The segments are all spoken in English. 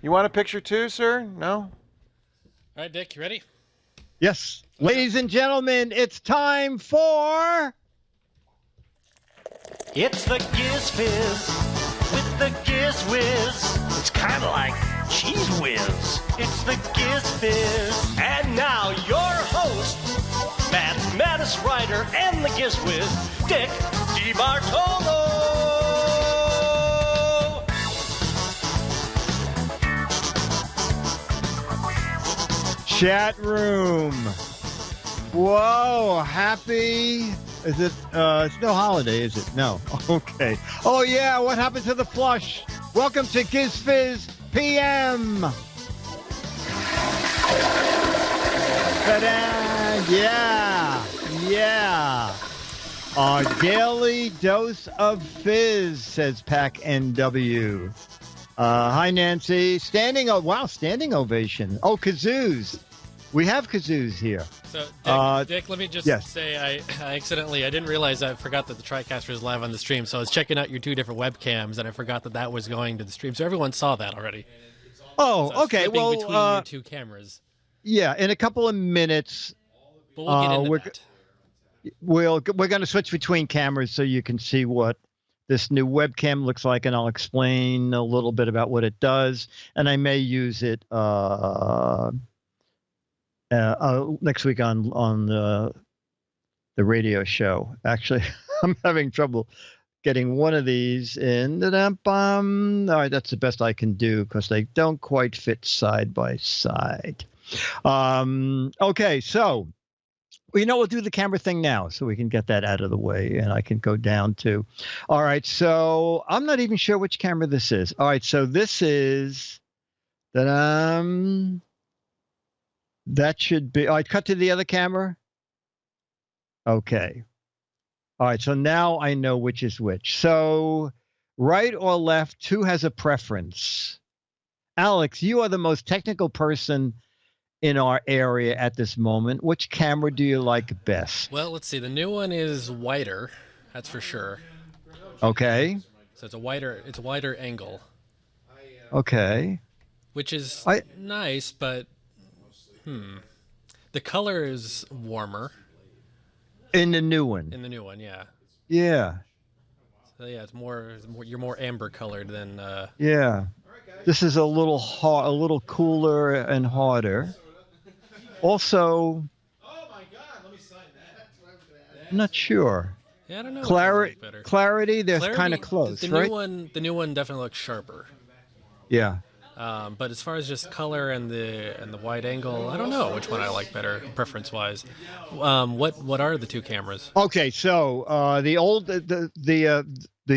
You want a picture too, sir? No? All right, Dick, you ready? Yes. Ladies and gentlemen, it's time for... It's the Giz Fiz with the Giz Wiz. It's kind of like Cheese Whiz. It's the Giz Fiz. And now your host, mathematics writer and the Giz Wiz, Dick DeBartolo. Chat room. Whoa, happy... Is it, it's no holiday, is it? No. Okay. Oh, yeah, what happened to the flush? Welcome to Giz Fiz PM. Ta-da! Yeah. Our daily dose of fizz, says Pac NW. Hi, Nancy. Standing ovation. Oh, kazoos. We have kazoos here. So, Dick, let me just say I didn't realize I forgot that the TriCaster is live on the stream, so I was checking out your two different webcams, and I forgot that was going to the stream, so everyone saw that already. Oh, so okay. Well, between your two cameras. Yeah, in a couple of minutes, but we'll get into that. We're going to switch between cameras so you can see what this new webcam looks like, and I'll explain a little bit about what it does, and I may use it next week on the radio show. Actually, I'm having trouble getting one of these in. All right, that's the best I can do because they don't quite fit side by side. Okay, so we'll do the camera thing now so we can get that out of the way, and I can go down to. All right, so I'm not even sure which camera this is. All right, so this is that should be. All right, cut to the other camera. Okay. All right, so now I know which is which. So right or left, who has a preference? Alex, you are the most technical person in our area at this moment. Which camera do you like best? Well, let's see. The new one is wider, that's for sure. Okay. So it's a wider angle. Okay. Which is nice, but the color is warmer. In the new one. In the new one, yeah. Yeah. So yeah, it's more. You're more amber colored than. Yeah. This is a little cooler and harder. Also. Oh my God! Let me sign that. I'm not sure. Yeah, I don't know. Clarity. They're kind of close, right? The new one definitely looks sharper. Yeah. But as far as just color and the wide angle, I don't know which one I like better preference wise. What are the two cameras? Okay, so the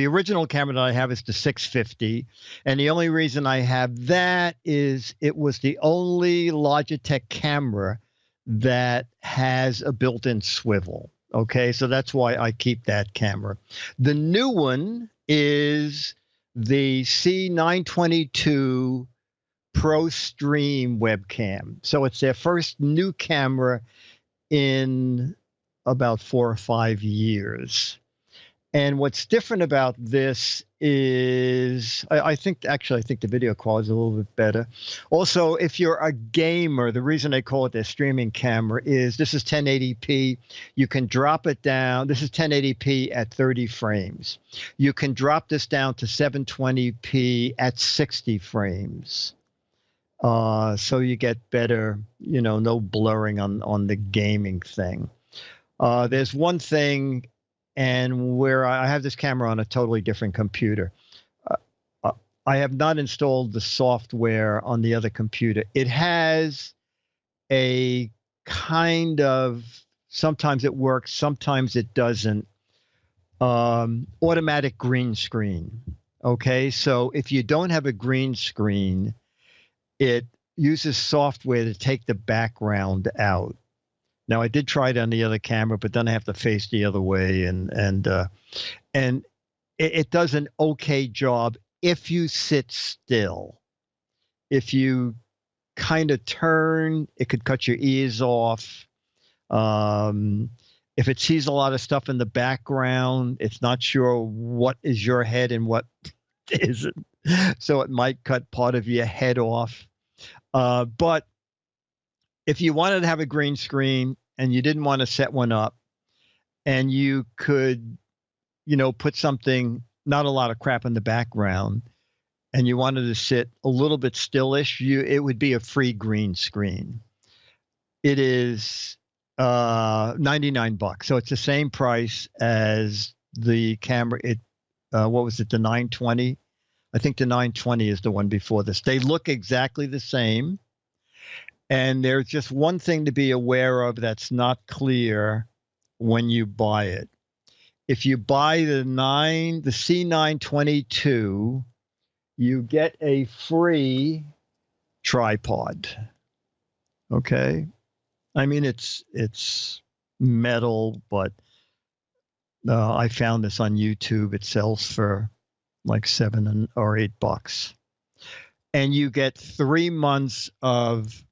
original camera that I have is the 650, and the only reason I have that is it was the only Logitech camera that has a built-in swivel. Okay, so that's why I keep that camera. The new one is the C922 Pro Stream webcam. So it's their first new camera in about 4 or 5 years. And what's different about this is, I think the video quality is a little bit better. Also, if you're a gamer, the reason they call it their streaming camera is this is 1080p. You can drop it down. This is 1080p at 30 frames. You can drop this down to 720p at 60 frames. So you get better, no blurring on the gaming thing. There's one thing, and where I have this camera on a totally different computer. I have not installed the software on the other computer. It has a kind of, sometimes it works, sometimes it doesn't, automatic green screen. Okay, so if you don't have a green screen, it uses software to take the background out. Now, I did try it on the other camera, but then I have to face the other way, and it does an okay job if you sit still. If you kind of turn, it could cut your ears off. If it sees a lot of stuff in the background, it's not sure what is your head and what isn't. So it might cut part of your head off. But if you wanted to have a green screen and you didn't want to set one up, and you could, put something, not a lot of crap in the background, and you wanted to sit a little bit stillish, it would be a free green screen. It is $99, so it's the same price as the camera. What was it, the 920? I think the 920 is the one before this. They look exactly the same, and there's just one thing to be aware of that's not clear when you buy it. If you buy the C922, you get a free tripod. Okay, I mean it's metal, but I found this on YouTube. It sells for like $7 or $8, and you get 3 months of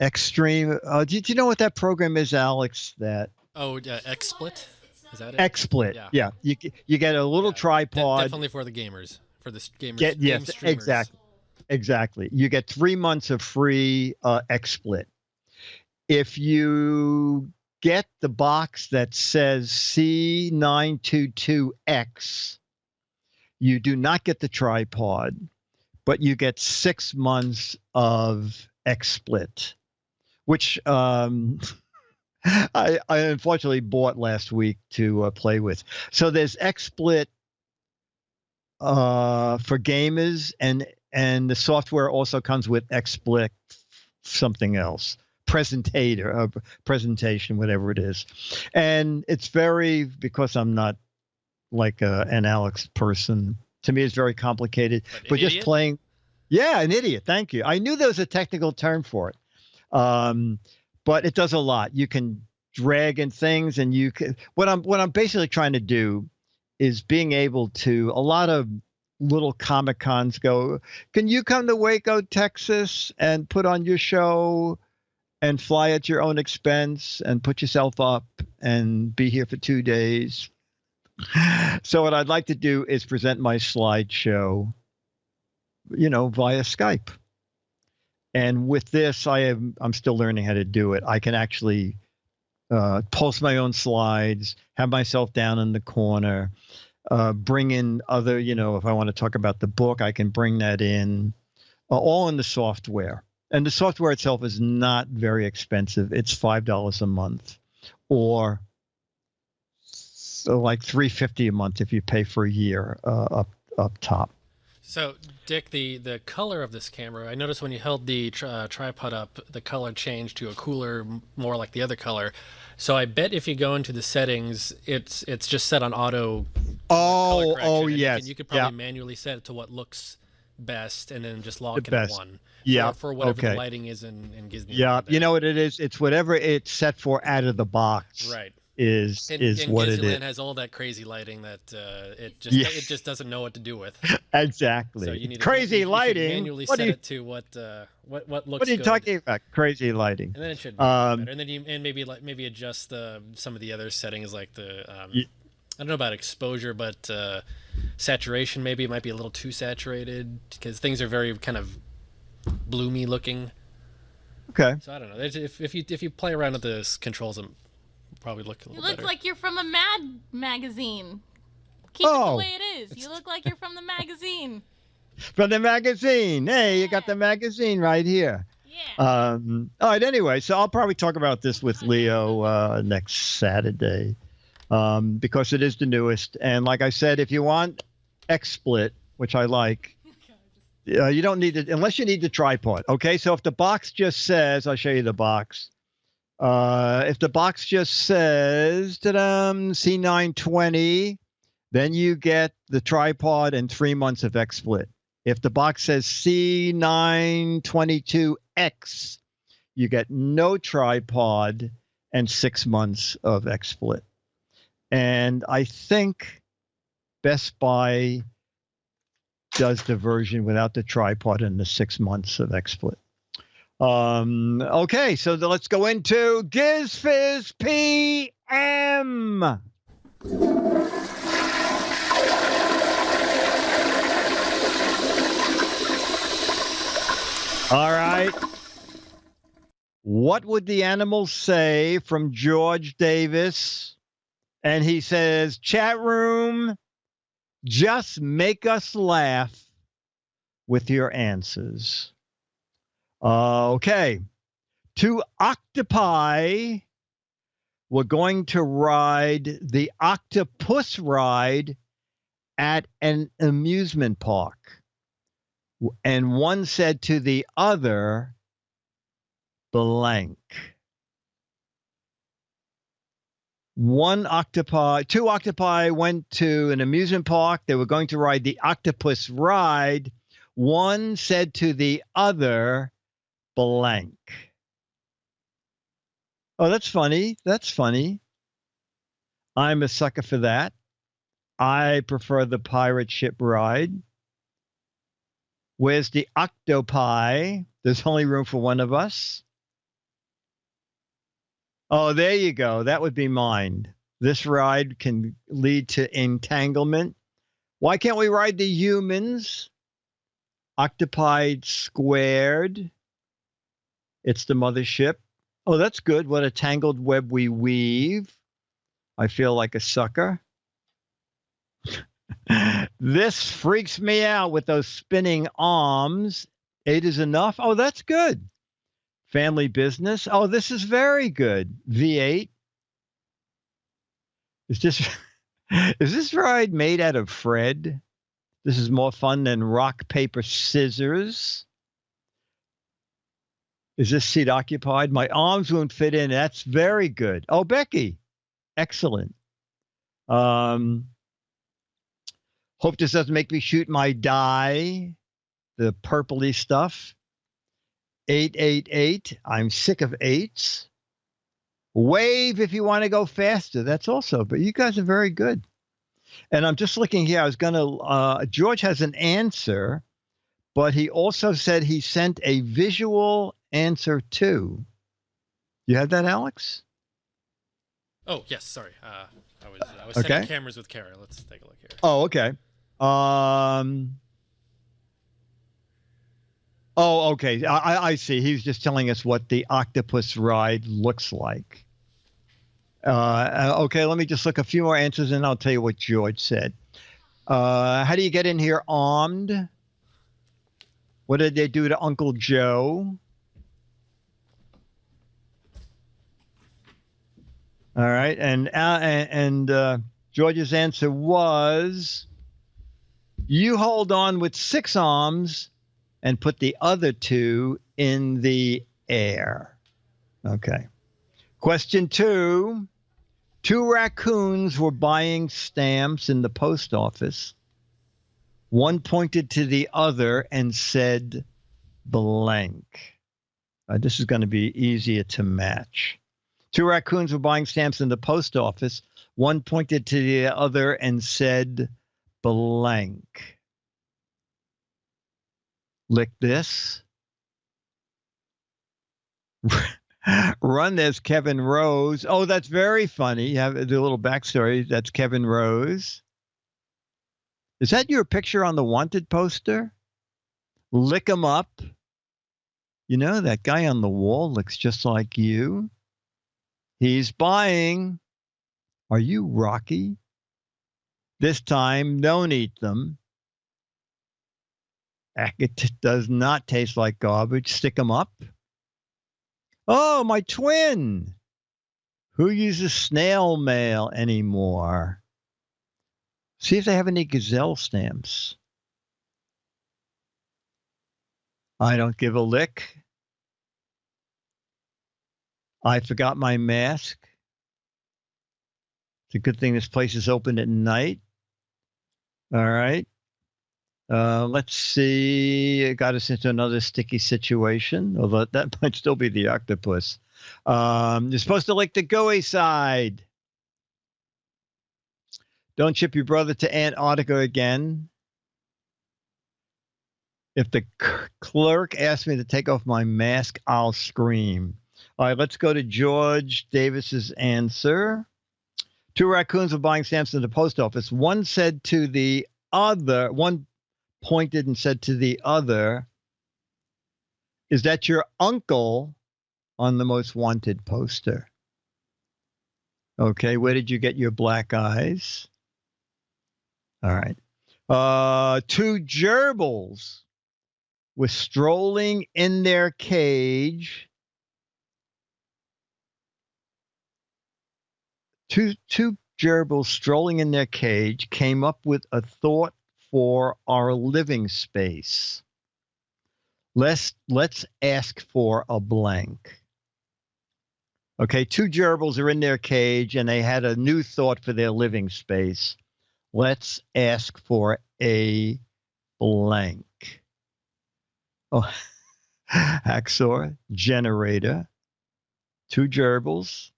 extreme. Do you know what that program is, Alex? That XSplit. Is that it? XSplit. Yeah. You get a little tripod. Definitely for the gamers. For the gamers. Yes, game streamers. Exactly. You get 3 months of free XSplit. If you get the box that says C922X, you do not get the tripod, but you get 6 months of XSplit, which I unfortunately bought last week to play with. So there's XSplit for gamers, and the software also comes with XSplit something else, presentation, whatever it is. And it's because I'm not like an Alex person, to me it's very complicated. But just playing, an idiot. Thank you. I knew there was a technical term for it. But it does a lot. You can drag in things, and you can. What I'm basically trying to do is being able to. A lot of little Comic Cons go, can you come to Waco, Texas, and put on your show, and fly at your own expense, and put yourself up, and be here for 2 days? So what I'd like to do is present my slideshow, via Skype. And with this, I'm still learning how to do it. I can actually post my own slides, have myself down in the corner, bring in other, if I want to talk about the book, I can bring that in, all in the software. And the software itself is not very expensive. It's $5 a month, or so like $3.50 a month if you pay for a year up top. So, Dick, the color of this camera, I noticed when you held the tripod up, the color changed to a cooler, more like the other color. So I bet if you go into the settings, it's just set on auto color correction. Oh, yes. You could probably manually set it to what looks best, and then just lock in at one. For whatever the lighting is in Disney. Yeah, you know what it is? It's whatever it's set for out of the box. Right. Is what it is. Has all that crazy lighting that it just doesn't know what to do with. Exactly. So you need crazy lighting. Manually set it to what looks. What are you talking about? Crazy lighting. And then it should be better. And then maybe adjust some of the other settings, like the I don't know about exposure, but saturation. Maybe it might be a little too saturated because things are very kind of bloomy looking. Okay. So I don't know. If you play around with the controls, probably look a little better. You look like you're from a Mad magazine. Keep it the way it is. You look like you're from the magazine. From the magazine. Hey, you got the magazine right here. Yeah. All right, anyway, so I'll probably talk about this with Leo next Saturday because it is the newest. And like I said, if you want XSplit, which I like, you don't need it unless you need the tripod. Okay, so if the box just says, I'll show you the box. If the box just says C920, then you get the tripod and 3 months of XSplit. If the box says C922X, you get no tripod and 6 months of XSplit. And I think Best Buy does the version without the tripod and the 6 months of XSplit. Okay, so let's go into GizFiz PM. All right. What would the animals say from George Davis? And he says, chat room, just make us laugh with your answers. Okay. 2 octopi were going to ride the octopus ride at an amusement park. And one said to the other, blank. 2 octopi went to an amusement park. They were going to ride the octopus ride. One said to the other, blank. Oh, that's funny. That's funny. I'm a sucker for that. I prefer the pirate ship ride. Where's the octopi? There's only room for one of us. Oh, there you go. That would be mine. This ride can lead to entanglement. Why can't we ride the humans? Octopi squared. It's the mothership. Oh, that's good. What a tangled web we weave. I feel like a sucker. This freaks me out with those spinning arms. 8 is enough. Oh, that's good. Family business. Oh, this is very good. V8. Is this ride made out of Fred? This is more fun than rock, paper, scissors. Is this seat occupied? My arms won't fit in. That's very good. Oh, Becky. Excellent. Hope this doesn't make me shoot my die. The purpley stuff. 888. I'm sick of 8s. Wave if you want to go faster. That's also, but you guys are very good. And I'm just looking here. I was going to, George has an answer, but he also said he sent a visual answer too. You had that, Alex? Oh, yes. Sorry. I was setting cameras with Kara. Let's take a look here. Oh, okay. Oh, okay. I see. He was just telling us what the octopus ride looks like. Okay, let me just look a few more answers and I'll tell you what George said. How do you get in here armed? What did they do to Uncle Joe? All right, and George's answer was, you hold on with 6 arms and put the other 2 in the air. Okay. Question 2. 2 raccoons were buying stamps in the post office. One pointed to the other and said, blank. This is going to be easier to match. 2 raccoons were buying stamps in the post office. One pointed to the other and said, blank. Lick this. Run, there's Kevin Rose. Oh, that's very funny. You have the little backstory. That's Kevin Rose. Is that your picture on the wanted poster? Lick him up. You know, that guy on the wall looks just like you. He's buying. Are you Rocky? This time, don't eat them. It does not taste like garbage. Stick them up. Oh, my twin. Who uses snail mail anymore? See if they have any gazelle stamps. I don't give a lick. I forgot my mask. It's a good thing this place is open at night. All right. Let's see. It got us into another sticky situation, although that might still be the octopus. You're supposed to lick the gooey side. Don't ship your brother to Antarctica again. If the clerk asks me to take off my mask, I'll scream. All right, let's go to George Davis's answer. 2 raccoons were buying stamps in the post office. One said to the other, one pointed and said to the other, Is that your uncle on the most wanted poster? Okay, where did you get your black eyes? All right. Two gerbils were strolling in their cage. Two gerbils strolling in their cage came up with a thought for our living space. Let's ask for a blank. Okay, two gerbils are in their cage and they had a new thought for their living space. Let's ask for a blank. Oh, hacksaw, generator, two gerbils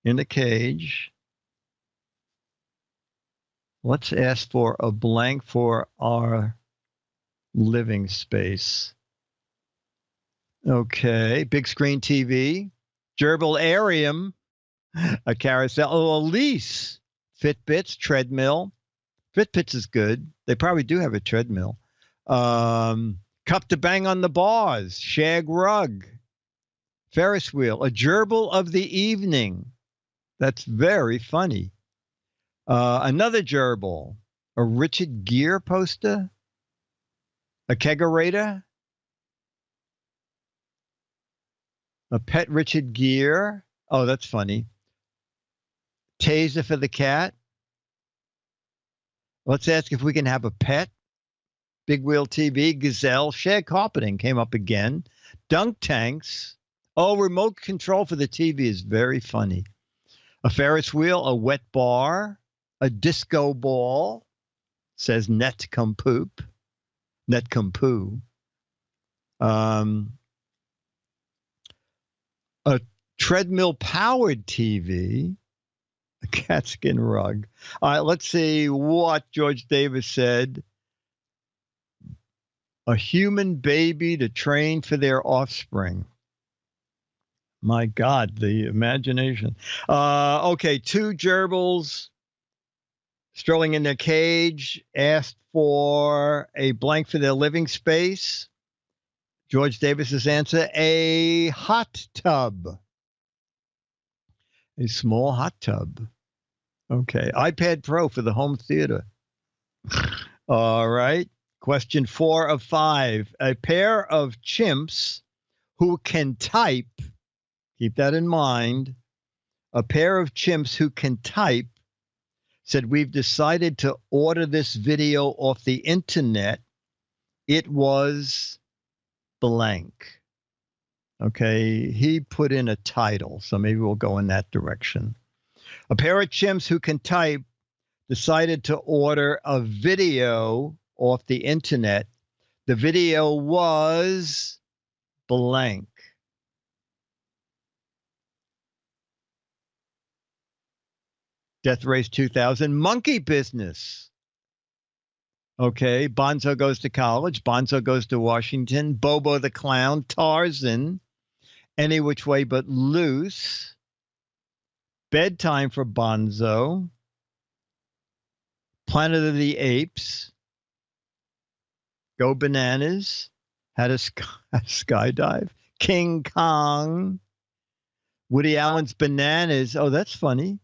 in the cage. Let's ask for a blank for our living space. Okay, big screen TV, gerbilarium, a carousel, a lease, Fitbits, treadmill. Fitbits is good. They probably do have a treadmill. Cup to bang on the bars, shag rug, Ferris wheel, a gerbil of the evening. That's very funny. Another gerbil, a Richard Gere poster, a kegerator, a pet Richard Gere. Oh, that's funny. Taser for the cat. Let's ask if we can have a pet. Big wheel TV, gazelle, shag carpeting came up again. Dunk tanks. Oh, remote control for the TV is very funny. A Ferris wheel, a wet bar, a disco ball, says net come poop, net come poo. A treadmill powered TV, a catskin rug. All right, let's see what George Davis said. A human baby to train for their offspring. My God, the imagination. Okay, two gerbils strolling in their cage, asked for a blank for their living space. George Davis's answer, a hot tub. A small hot tub. Okay, iPad Pro for the home theater. All right. Question 4 of 5. A pair of chimps who can type, keep that in mind, a pair of chimps who can type said, we've decided to order this video off the internet. It was blank. Okay, he put in a title, so maybe we'll go in that direction. A pair of chimps who can type decided to order a video off the internet. The video was blank. Death Race 2000, monkey business. Okay, Bonzo goes to college. Bonzo goes to Washington. Bobo the Clown, Tarzan, Any Which Way But Loose, Bedtime for Bonzo, Planet of the Apes, Go Bananas, How to Skydive, King Kong, Woody Allen's Bananas. Oh, that's funny.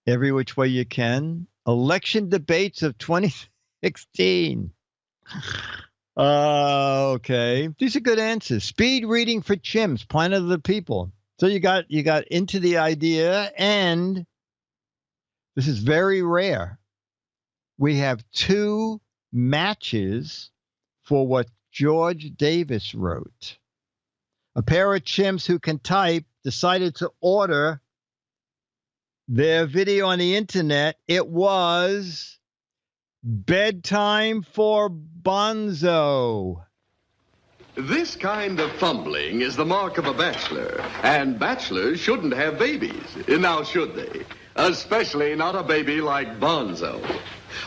Every Which Way You Can. Election debates of 2016. Okay. These are good answers. Speed reading for chimps, Planet of the People. So you got into the idea, and this is very rare. We have 2 matches for what George Davis wrote. A pair of chimps who can type decided to order their video on the internet. It was Bedtime for Bonzo. This kind of fumbling is the mark of a bachelor, and bachelors shouldn't have babies. Now, should they? Especially not a baby like Bonzo.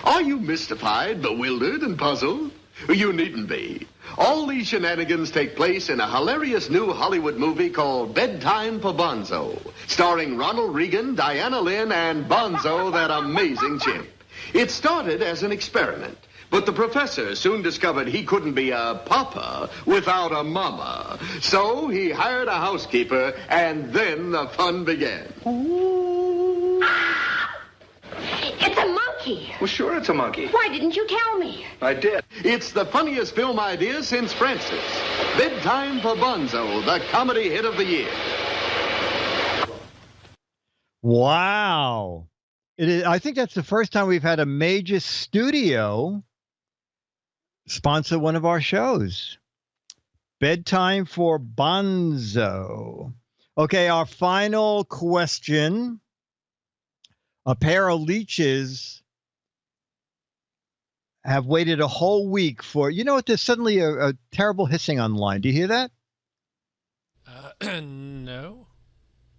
Are you mystified, bewildered, and puzzled? You needn't be. All these shenanigans take place in a hilarious new Hollywood movie called Bedtime for Bonzo, starring Ronald Reagan, Diana Lynn, and Bonzo, that amazing chimp. It started as an experiment, but the professor soon discovered he couldn't be a papa without a mama. So he hired a housekeeper, and then the fun began. It's a monkey. Well, sure it's a monkey. Why didn't you tell me? I did. It's the funniest film idea since Francis. Bedtime for Bonzo, the comedy hit of the year. Wow. It is, I think that's the first time we've had a major studio sponsor one of our shows. Bedtime for Bonzo. Okay, our final question. A pair of leeches have waited a whole week for, you know what, there's suddenly a terrible hissing online. Do you hear that? No.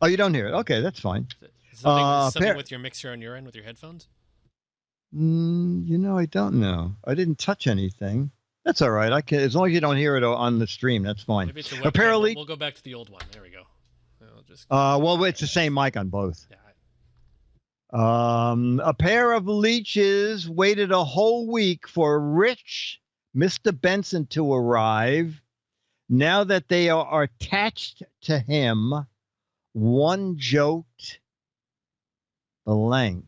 Oh, you don't hear it? Okay, that's fine. Something with your mixer on your end with your headphones? You know, I don't know. I didn't touch anything. That's all right. I can, as long as you don't hear it on the stream, that's fine. Maybe it's a webcam. We'll go back to the old one. There we go. Well, it's the same mic on both. Yeah. A pair of leeches waited a whole week for rich Mr. Benson to arrive. Now that they are attached to him, one joked blank.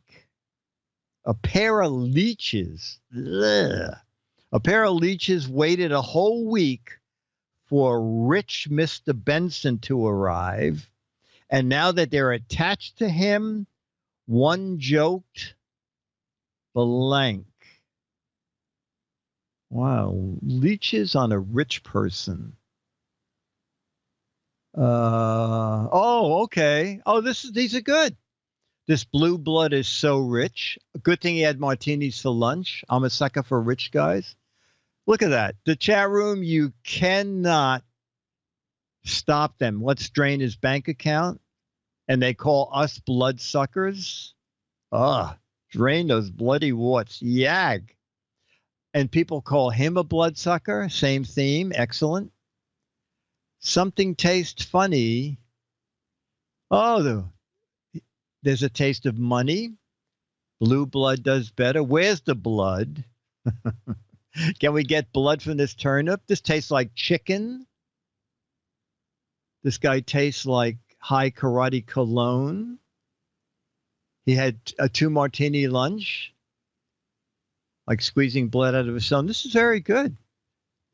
A pair of leeches. Ugh. A pair of leeches waited a whole week for rich Mr. Benson to arrive. And now that they're attached to him, one joked blank. Wow, leeches on a rich person. Okay. Oh, these are good. This blue blood is so rich. Good thing he had martinis for lunch. I'm a sucker for rich guys. Look at that. The chat room, you cannot stop them. Let's drain his bank account. And they call us bloodsuckers. Drain those bloody warts. Yag. And people call him a bloodsucker. Same theme. Excellent. Something tastes funny. Oh, there's a taste of money. Blue blood does better. Where's the blood? Can we get blood from this turnip? This tastes like chicken. This guy tastes like high karate cologne. He had a 2 martini lunch, like squeezing blood out of his thumb. This is very good.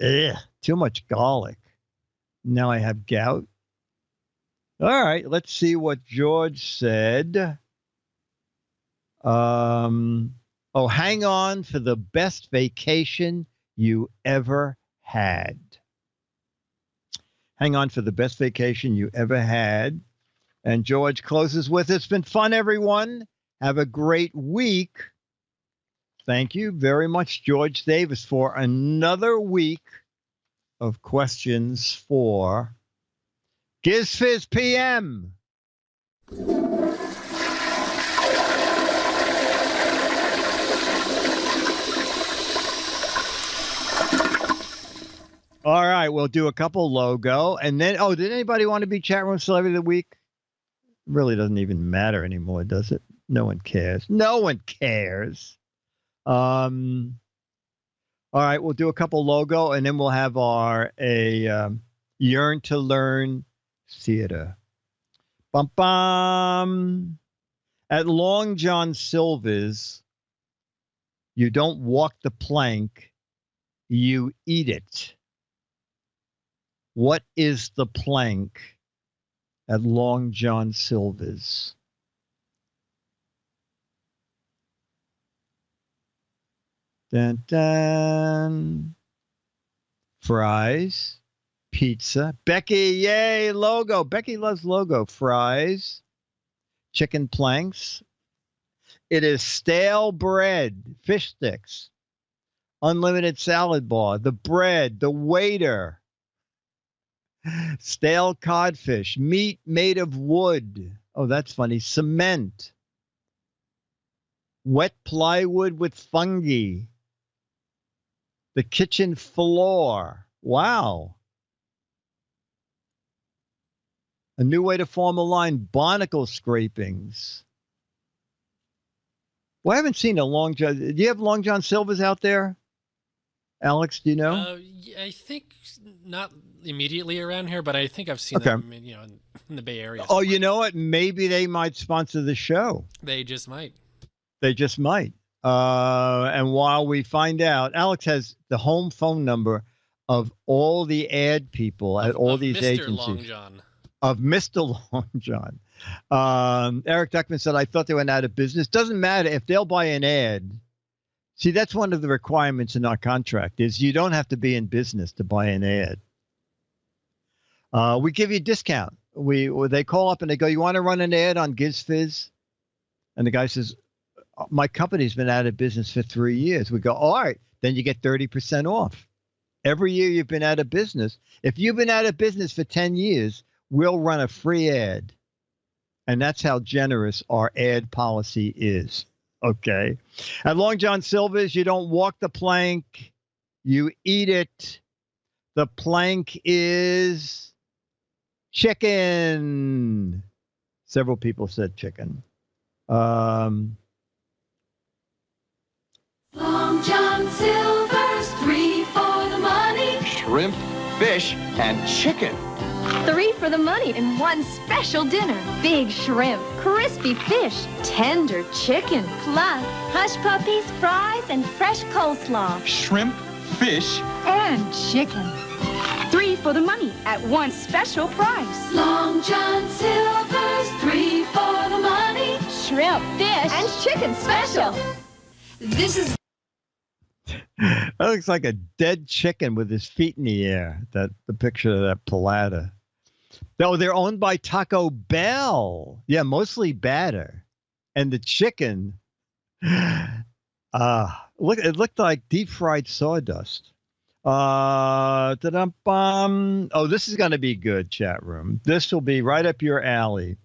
Ugh, too much garlic. Now I have gout. All right, let's see what George said. Hang on for the best vacation you ever had. Hang on for the best vacation you ever had. And George closes with, it's been fun, everyone. Have a great week. Thank you very much, George Davis, for another week of questions for GizFiz PM. All right, we'll do a couple logo. And then, did anybody want to be chat room celebrity of the week? It really doesn't even matter anymore, does it? No one cares. No one cares. All right, we'll do a couple logo, and then we'll have our Yearn to Learn Theater. Bum bum. At Long John Silver's, you don't walk the plank, you eat it. What is the plank at Long John Silver's? Dun, dun. Fries, pizza. Becky, yay, logo. Becky loves logo. Fries, chicken planks. It is stale bread, fish sticks, unlimited salad bar, the bread, the waiter, stale codfish, meat made of wood. Oh, that's funny. Cement, wet plywood with fungi. The kitchen floor. Wow. A new way to form a line, barnacle scrapings. Well, I haven't seen a Long John. Do you have Long John Silvers out there? Alex, do you know? I think not immediately around here, but I think I've seen them, in the Bay Area. Oh, you know what? Maybe they might sponsor the show. They just might. They just might. And while we find out, Alex has the home phone number of all the ad people at all these Mr. agencies. Long John. Of Mr. Long John. Eric Duckman said, I thought they went out of business. Doesn't matter if they'll buy an ad. See, that's one of the requirements in our contract is you don't have to be in business to buy an ad. We give you a discount. They call up and they go, you want to run an ad on Giz Fiz? And the guy says, my company's been out of business for 3 years. We go, all right, then you get 30% off. Every year you've been out of business. If you've been out of business for 10 years, we'll run a free ad. And that's how generous our ad policy is. Okay. At Long John Silver's, you don't walk the plank, you eat it. The plank is chicken. Several people said chicken. Long John Silver's, 3 for the money. Shrimp, fish, and chicken. 3 for the money in one special dinner. Big shrimp, crispy fish, tender chicken, plus hush puppies, fries, and fresh coleslaw. Shrimp, fish, And chicken. 3 for the money at one special price. Long John Silver's, 3 for the money. Shrimp, fish, and chicken special. This is That looks like a dead chicken with his feet in the air. The picture of that palata. No, they're owned by Taco Bell. Yeah, mostly batter. And the chicken, it looked like deep fried sawdust. Oh, this is going to be good, chat room. This will be right up your alley.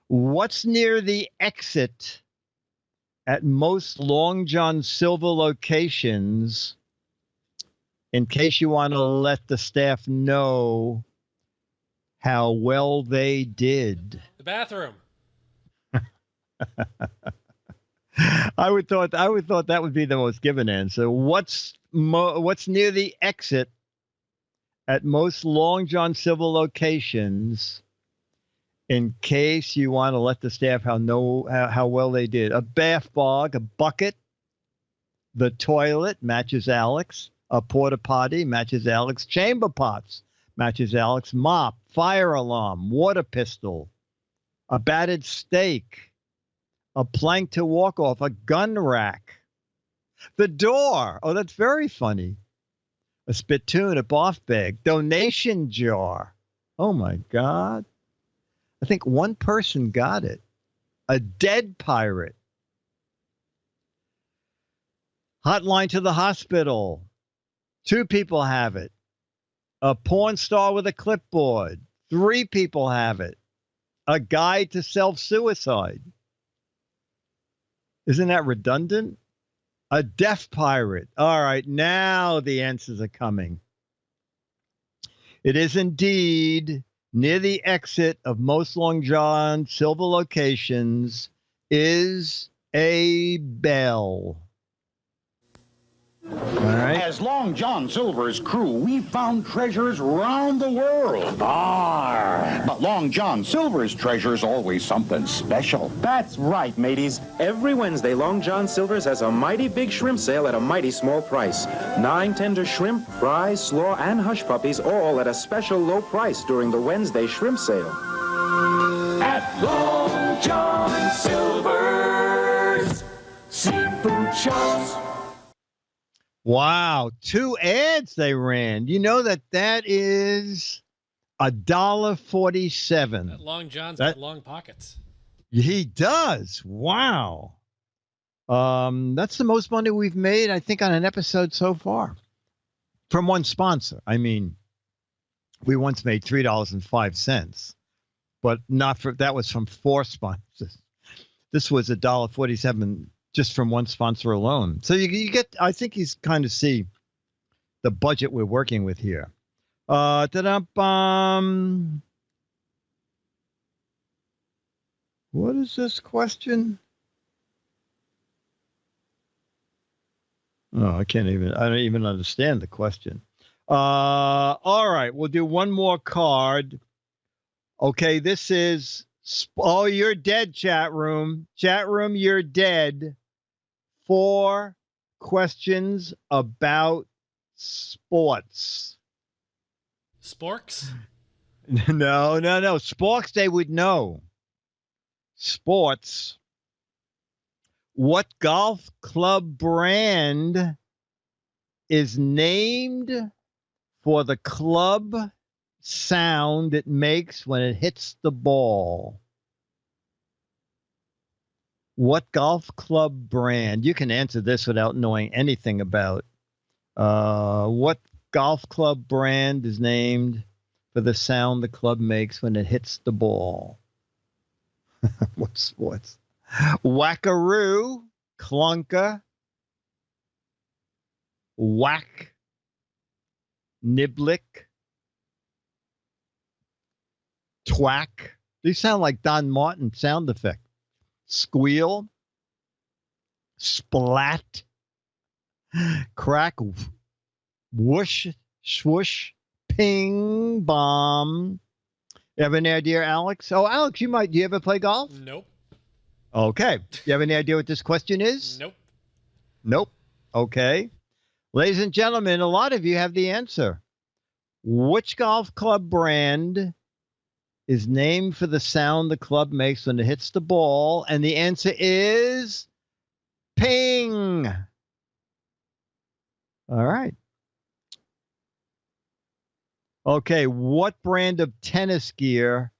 What's near the exit at most Long John Silver locations, in case you want to let the staff know how well they did? The bathroom. I would thought that would be the most given answer. What's near the exit at most Long John Silver locations, in case you want to let the staff know how well they did? A bath bog, a bucket, the toilet matches Alex, a porta potty matches Alex, chamber pots matches Alex, mop, fire alarm, water pistol, a battered steak, a plank to walk off, a gun rack, the door. Oh, that's very funny. A spittoon, a bath bag, donation jar. Oh my God. I think one person got it. A dead pirate. Hotline to the hospital. 2 people have it. A porn star with a clipboard. 3 people have it. A guide to self-suicide. Isn't that redundant? A deaf pirate. All right, now the answers are coming. It is indeed near the exit of most Long John Silver locations is a bell. All right. As Long John Silver's crew, we've found treasures around the world. But Long John Silver's treasure's always something special. That's right, mateys. Every Wednesday, Long John Silver's has a mighty big shrimp sale at a mighty small price. 9 tender shrimp, fries, slaw, and hush puppies, all at a special low price during the Wednesday shrimp sale. At Long John Silver's Seafood Shops. Wow, 2 ads they ran. You know that is $1.47. That Long John's got long pockets. He does. Wow. That's the most money we've made, I think, on an episode so far. From one sponsor. I mean, we once made $3.05, but that was from 4 sponsors. This was $1.47 just from one sponsor alone. So you get, I think you kind of see the budget we're working with here. Ta-dum-bum. What is this question? Oh, I don't even understand the question. All right, we'll do one more card. Okay, this is, oh, you're dead, chat room. Chat room, you're dead. 4 questions about sports. Sporks? No. Sporks, they would know. Sports. What golf club brand is named for the club sound it makes when it hits the ball? What golf club brand? You can answer this without knowing anything about. What golf club brand is named for the sound the club makes when it hits the ball? What sports? Wackaroo, clunker, whack, niblick, twack. These sound like Don Martin sound effect. Squeal, splat, crack, whoosh, swoosh, ping, bomb. You have any idea, Alex? Oh, Alex, do you ever play golf? Nope. Okay. You have any idea what this question is? Nope. Okay. Ladies and gentlemen, a lot of you have the answer. Which golf club brand is named for the sound the club makes when it hits the ball? And the answer is ping. All right. Okay, what brand of tennis gear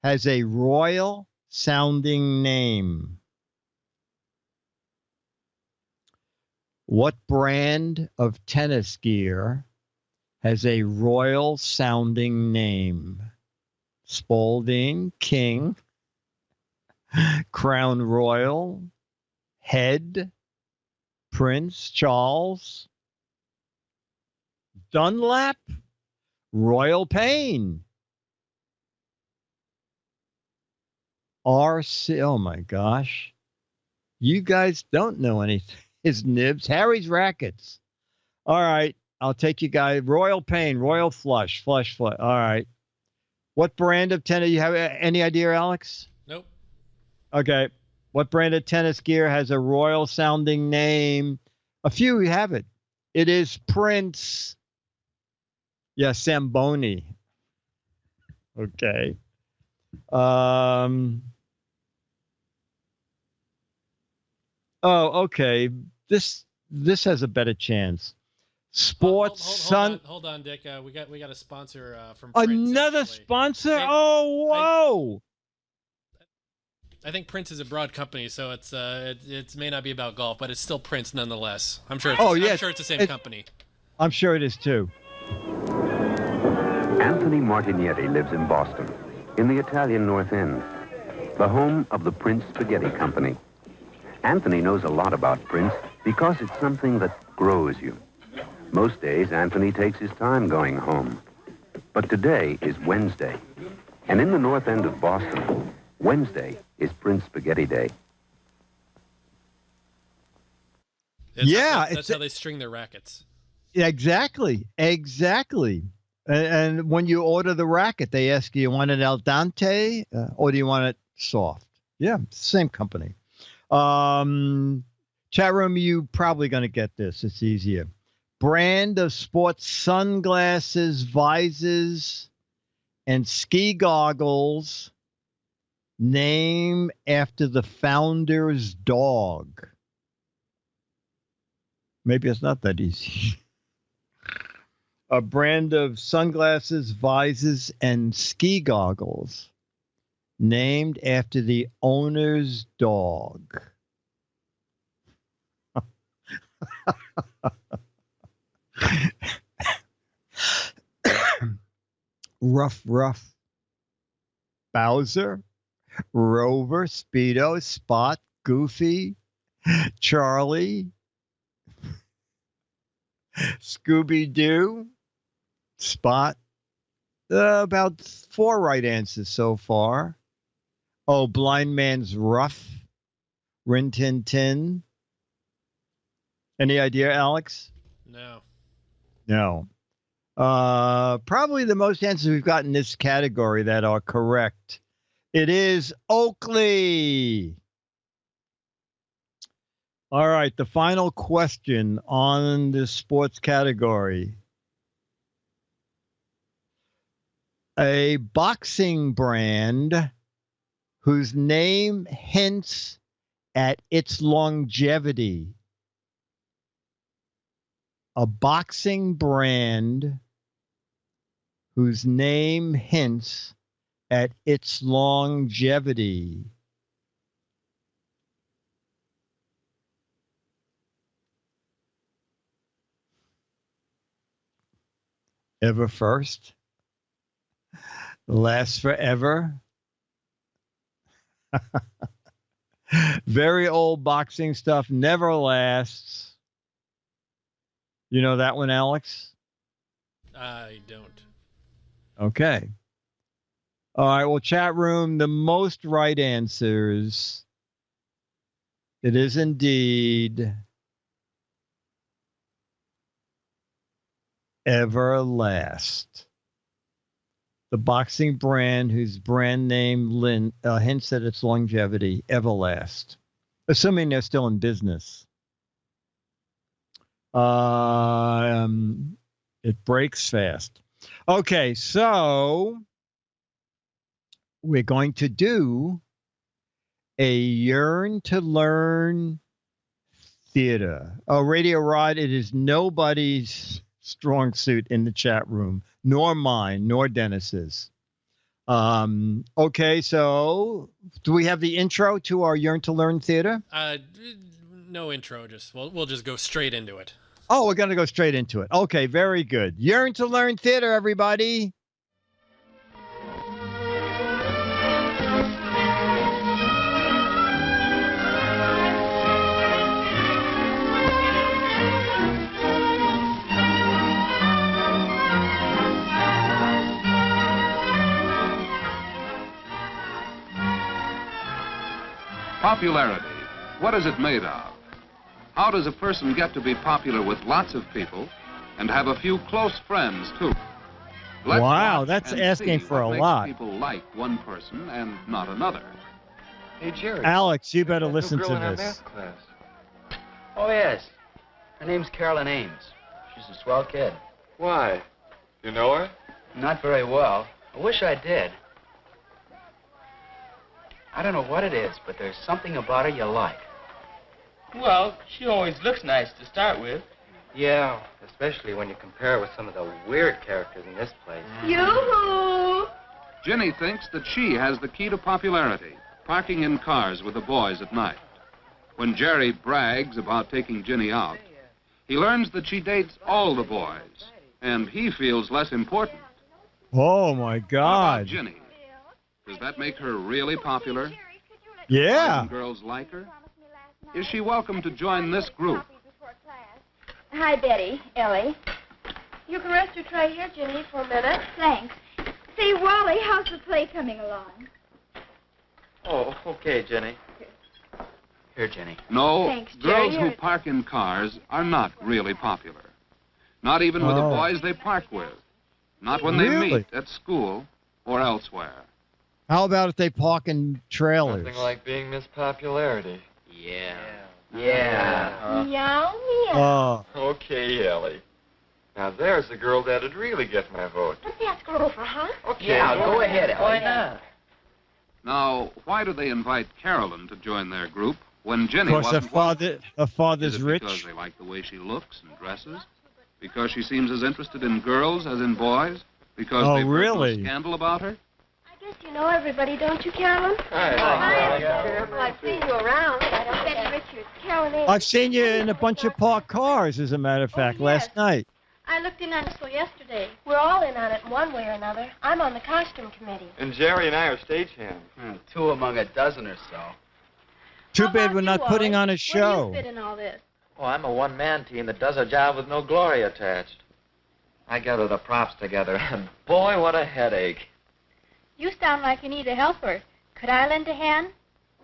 has a royal sounding name? What brand of tennis gear has a royal sounding name? Spalding, King, Crown Royal, Head, Prince Charles, Dunlap, Royal Pain, RC. Oh my gosh. You guys don't know anything. His nibs, Harry's Rackets. All right. I'll take you guys. Royal Pain, Royal Flush. All right. What brand of tennis? You have any idea, Alex? Nope. Okay. What brand of tennis gear has a royal sounding name? A few you have it. It is Prince. Yeah, Samboni. Okay. Oh, okay. This has a better chance. Sports. Hold on, Dick. We got a sponsor from Prince, another actually. sponsor. Whoa! I think Prince is a broad company, so it may not be about golf, but it's still Prince nonetheless. I'm sure. I'm sure it's the same company. I'm sure it is too. Anthony Martignetti lives in Boston, in the Italian North End, the home of the Prince Spaghetti Company. Anthony knows a lot about Prince because it's something that grows you. Most days, Anthony takes his time going home. But today is Wednesday, and in the North End of Boston, Wednesday is Prince Spaghetti Day. That's how they string their rackets. Exactly. And when you order the racket, they ask you want it al dente or do you want it soft? Yeah, same company. Chat room, you probably going to get this. It's easier. Brand of sports sunglasses, visors, and ski goggles named after the founder's dog. Maybe it's not that easy. A brand of sunglasses, visors, and ski goggles named after the owner's dog. Ruff, Bowser, Rover, Speedo, Spot, Goofy, Charlie, Scooby-Doo. Spot. About 4 right answers so far. Oh, Blind Man's Rough. Rin Tin Tin. Any idea, Alex? No. No. Probably the most answers we've got in this category that are correct. It is Oakley. All right, the final question on the sports category. A boxing brand whose name hints at its longevity. A boxing brand whose name hints at its longevity. Ever first? Last forever? Very old boxing stuff, never lasts. You know that one, Alex? I don't. Okay. All right, well, chat room, the most right answers. It is indeed Everlast. The boxing brand whose brand name hints at its longevity, Everlast. Assuming they're still in business. It breaks fast. Okay, so we're going to do a Yearn to Learn theater. Oh, Radio Rod, it is nobody's strong suit in the chat room, nor mine, nor Dennis's. Okay, so do we have the intro to our Yearn to Learn theater? No intro, we'll just go straight into it. Oh, we're going to go straight into it. Okay, very good. Yearn to Learn theater, everybody. Popularity. What is it made of? How does a person get to be popular with lots of people and have a few close friends, too? Wow, that's asking for a lot. People like one person and not another. Hey, Jerry. Alex, you better listen to this. Oh, yes. Her name's Carolyn Ames. She's a swell kid. Why? You know her? Not very well. I wish I did. I don't know what it is, but there's something about her you like. Well, she always looks nice to start with. Yeah, especially when you compare her with some of the weird characters in this place. Yoo-hoo! Ginny thinks that she has the key to popularity, parking in cars with the boys at night. When Jerry brags about taking Ginny out, he learns that she dates all the boys, and he feels less important. Oh, my God. How about Ginny? Does that make her really popular? Yeah. Do girls like her? Is she welcome to join this group? Hi, Betty. Ellie. You can rest your tray here, Ginny, for a minute. Thanks. Say, Wally, how's the play coming along? Oh, okay, Jenny. Here, Jenny. No, Thanks, girls Jerry. who park in cars are not really popular. Not even with the boys they park with. Not when they Really? meet at school or elsewhere. How about if they park in trailers? Nothing like being Miss Popularity. Yeah. Meow, meow. Oh, Okay, Ellie. Now there's the girl that'd really get my vote. Let's ask her over, huh? Okay, Yeah, go ahead, Ellie. Why not? Now, why do they invite Carolyn to join their group when Ginny of course, wasn't one? her Is father's it rich. because they like the way she looks and dresses? Because she seems as interested in girls as in boys? Because Oh, they've heard really? no scandal about her? I guess you know everybody, don't you, Carolyn? Hi. Well, I've seen you around. Betty Richards, Carolyn Ames. I've seen you in a bunch of parked cars, as a matter of fact, last night. I looked in on the show yesterday. We're all in on it in one way or another. I'm on the costume committee. And Jerry and I are stagehands. 2 among a dozen or so. Too How bad about we're you, not putting Wally? on a Where show. do you fit in all this? Oh, I'm a one-man team that does a job with no glory attached. I gather the props together, and boy, what a headache. You sound like you need a helper. Could I lend a hand?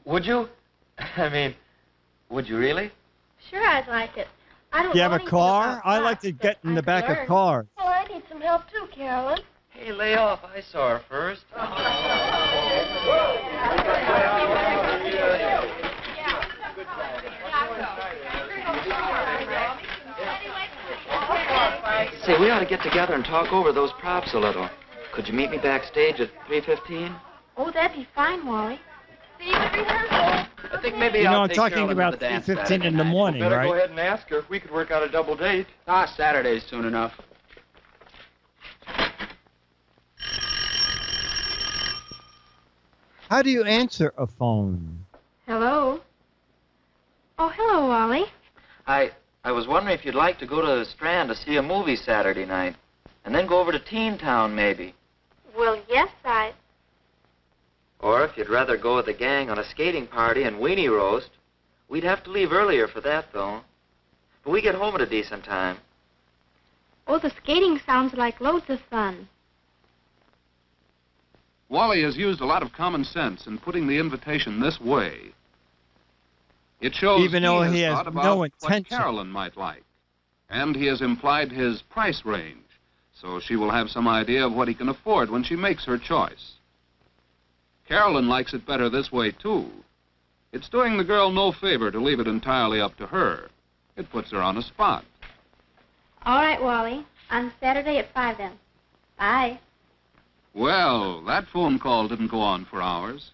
Would you? I mean, would you really? Sure, I'd like it. I don't Do you have know a anything car? about I like props, to get in but the I back could of learn. cars. Oh, I need some help too, Carolyn. Hey, lay off. I saw her first. Say, we ought to get together and talk over those props a little. Could you meet me backstage at 3:15? Oh, that'd be fine, Wally. See you at rehearsal. I think maybe You know, I'll I'm take talking Carolyn to about the dance 3:15 Saturday in the night. morning, Better right? go ahead and ask her if we could work out a double date. Ah, Saturday's soon enough. How do you answer a phone? Hello. Oh, hello, Wally. I was wondering if you'd like to go to the Strand to see a movie Saturday night, and then go over to Teen Town, maybe. Well, yes, I... Or if you'd rather go with the gang on a skating party and weenie roast. We'd have to leave earlier for that, though. But we get home at a decent time. Oh, the skating sounds like loads of fun. Wally has used a lot of common sense in putting the invitation this way. It shows Even though he has thought about no what intention. Carolyn might like. And he has implied his price range, so she will have some idea of what he can afford when she makes her choice. Carolyn likes it better this way, too. It's doing the girl no favor to leave it entirely up to her. It puts her on a spot. All right, Wally. On Saturday at 5 then. Bye. Well, that phone call didn't go on for hours.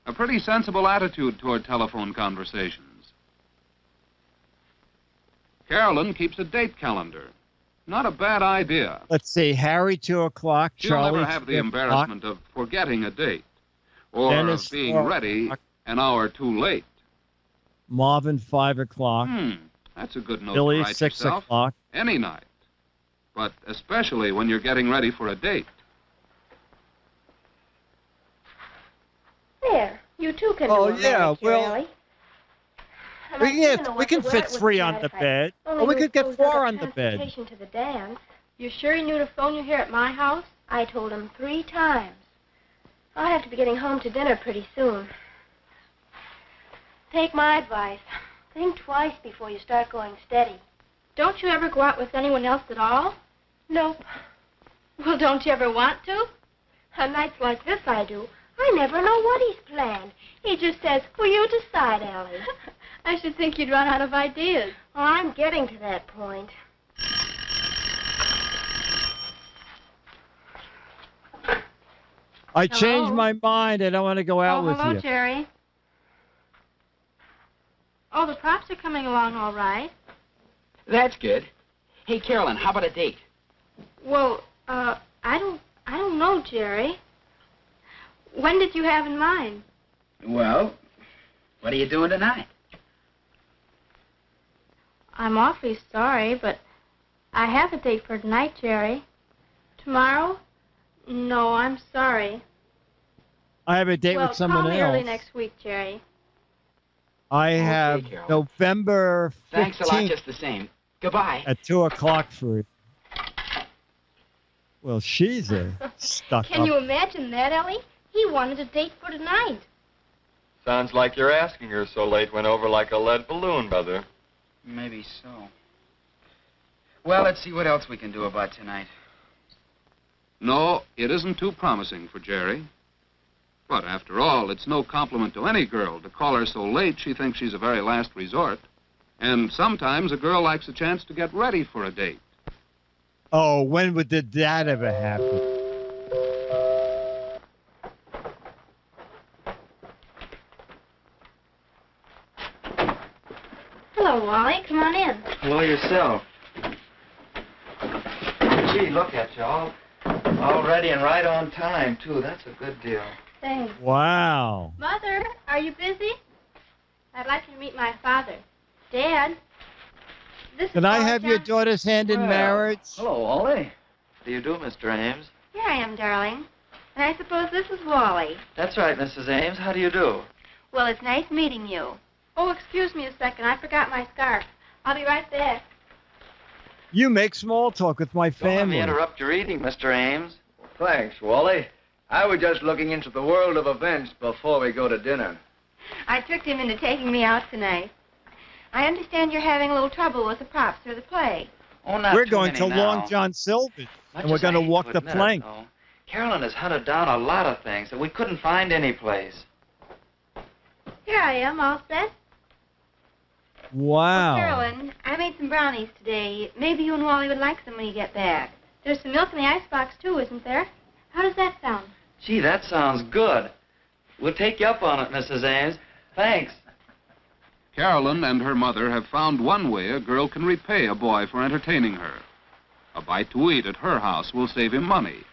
A pretty sensible attitude toward telephone conversations. Carolyn keeps a date calendar. Not a bad idea. Let's see, Harry, 2 o'clock, She'll Charlie, never have the 3 o'clock, embarrassment of forgetting a date or Dennis, of being 4 ready o'clock. an hour too late. Marvin, 5 o'clock, That's a good note Billy, to write 6 yourself. o'clock. Any night. But especially when you're getting ready for a date. There. You two can Oh, do a yeah, manicure, well, Ellie. We can fit 3 on the bed, or we could get 4 on the bed. Transportation to the dance. You sure you knew to phone you here at my house? I told him 3 times. I'll have to be getting home to dinner pretty soon. Take my advice. Think twice before you start going steady. Don't you ever go out with anyone else at all? Nope. Well, don't you ever want to? On nights like this, I do. I never know what he's planned. He just says, "Will you decide, Ellie?" I should think you'd run out of ideas. Well, I'm getting to that point. I changed my mind. I don't want to go out with hello, you. Jerry. Oh, the props are coming along all right. That's good. Hey, Carolyn, how about a date? Well, I don't know, Jerry. When did you have in mind? Well, what are you doing tonight? I'm awfully sorry, but I have a date for tonight, Jerry. Tomorrow? No, I'm sorry. I have a date with someone call me else. early next week, Jerry. I have Carolyn. November 15th Thanks a lot, just the same. Goodbye. at 2 o'clock for it. Well, she's a stuck Can up. you imagine that, Ellie? He wanted a date for tonight. Sounds like your asking her so late went over like a lead balloon, Mother. Maybe so. Well, let's see what else we can do about tonight. No, it isn't too promising for Jerry. But after all, it's no compliment to any girl to call her so late she thinks she's a very last resort. And sometimes a girl likes a chance to get ready for a date. Oh, when did that ever happen? Hello, Wally. Come on in. Hello yourself. Gee, look at you, all ready and right on time, too. That's a good deal. Thanks. Wow. Mother, are you busy? I'd like you to meet my father. Dad, this Can is I Wally have your Johnson. daughter's hand in Well, marriage? Hello, Wally. How do you do, Mr. Ames? Here I am, darling. And I suppose this is Wally. That's right, Mrs. Ames. How do you do? Well, it's nice meeting you. Oh, excuse me a second. I forgot my scarf. I'll be right back. You make small talk with my Don't let family. me interrupt your eating, Mr. Ames. Thanks, Wally. I was just looking into the world of events before we go to dinner. I tricked him into taking me out tonight. I understand you're having a little trouble with the props for the play. Oh, not We're too going many to now. Long John Silver's, Much and we're as going I to hate walk the admit it, plank. though, Carolyn has hunted down a lot of things that we couldn't find anyplace. Here I am, all set. Wow. Carolyn, I made some brownies today. Maybe you and Wally would like some when you get back. There's some milk in the icebox, too, isn't there? How does that sound? Gee, that sounds good. We'll take you up on it, Mrs. Ames. Thanks. Carolyn and her mother have found one way a girl can repay a boy for entertaining her. A bite to eat at her house will save him money.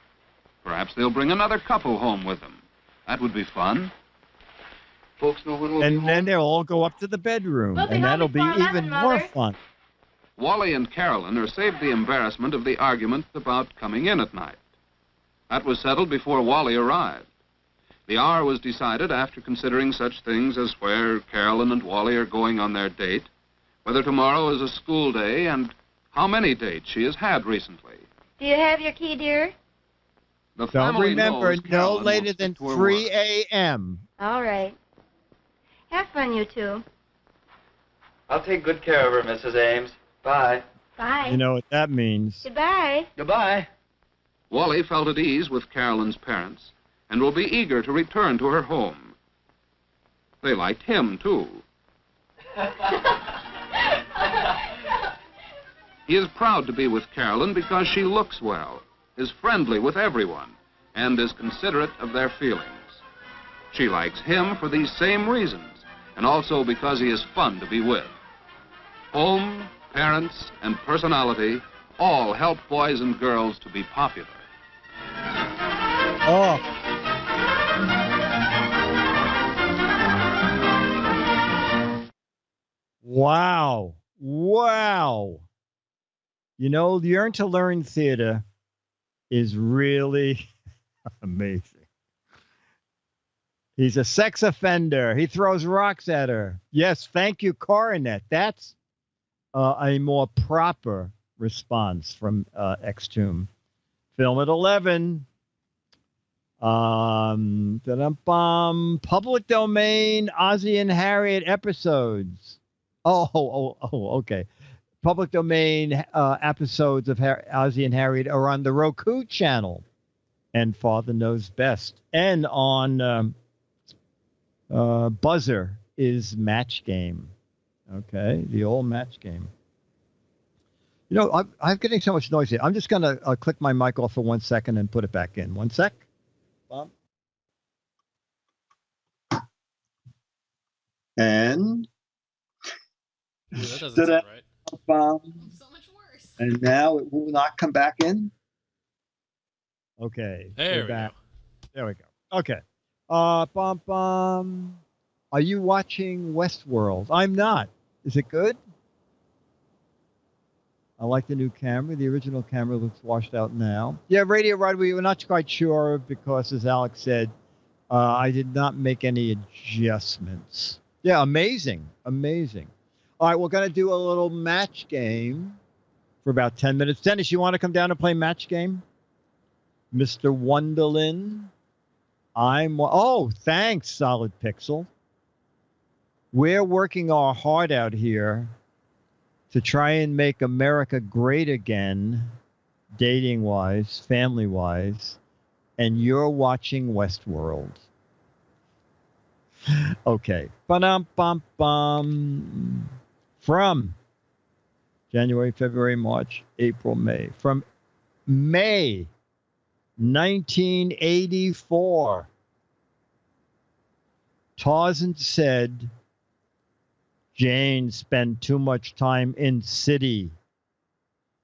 Perhaps they'll bring another couple home with them. That would be fun. Folks know when we'll And then they'll all go up to the bedroom, We'll be and home that'll be before 11, even more Mother. fun. Wally and Carolyn are saved the embarrassment of the argument about coming in at night. That was settled before Wally arrived. The hour was decided after considering such things as where Carolyn and Wally are going on their date, whether tomorrow is a school day, and how many dates she has had recently. Do you have your key, dear? The Don't family remember, knows no Carolyn later will than stick to her 3 work. a.m. All right. Have fun, you two. I'll take good care of her, Mrs. Ames. Bye. Bye. You know what that means. Goodbye. Goodbye. Wally felt at ease with Carolyn's parents and will be eager to return to her home. They liked him, too. He is proud to be with Carolyn because she looks well, is friendly with everyone, and is considerate of their feelings. She likes him for these same reasons, and also because he is fun to be with. Home, parents, and personality all help boys and girls to be popular. Oh. Wow. Wow. You know, Learn to Learn theater is really amazing. He's a sex offender. He throws rocks at her. Yes, thank you, Coronet. That's a more proper response from Extomb. Film at 11. Public domain, Ozzie and Harriet episodes. Okay. Public domain episodes of Ozzie and Harriet are on the Roku channel, and Father Knows Best. And on Buzzer is Match Game. Okay, the old Match Game. You know, I'm getting so much noise here. I'm just going to click my mic off for 1 second and put it back in. 1 sec. And Ooh, that doesn't sound right. So much worse. And now it will not come back in. Okay. There we go. There we go. Okay. Are you watching Westworld? I'm not. Is it good? I like the new camera. The original camera looks washed out now. Yeah, Radio Rod, we were not quite sure because, as Alex said, I did not make any adjustments. Yeah, amazing. Amazing. All right, we're going to do a little match game for about 10 minutes. Dennis, you want to come down and play match game? Mr. Wonderlin. Oh, thanks, Solid Pixel. We're working our heart out here to try and make America great again, dating-wise, family-wise, and you're watching Westworld. Okay. Ba-dum-bum-bum. From January, February, March, April, May. From May 1984. Tarzan said, Jane spent too much time in city.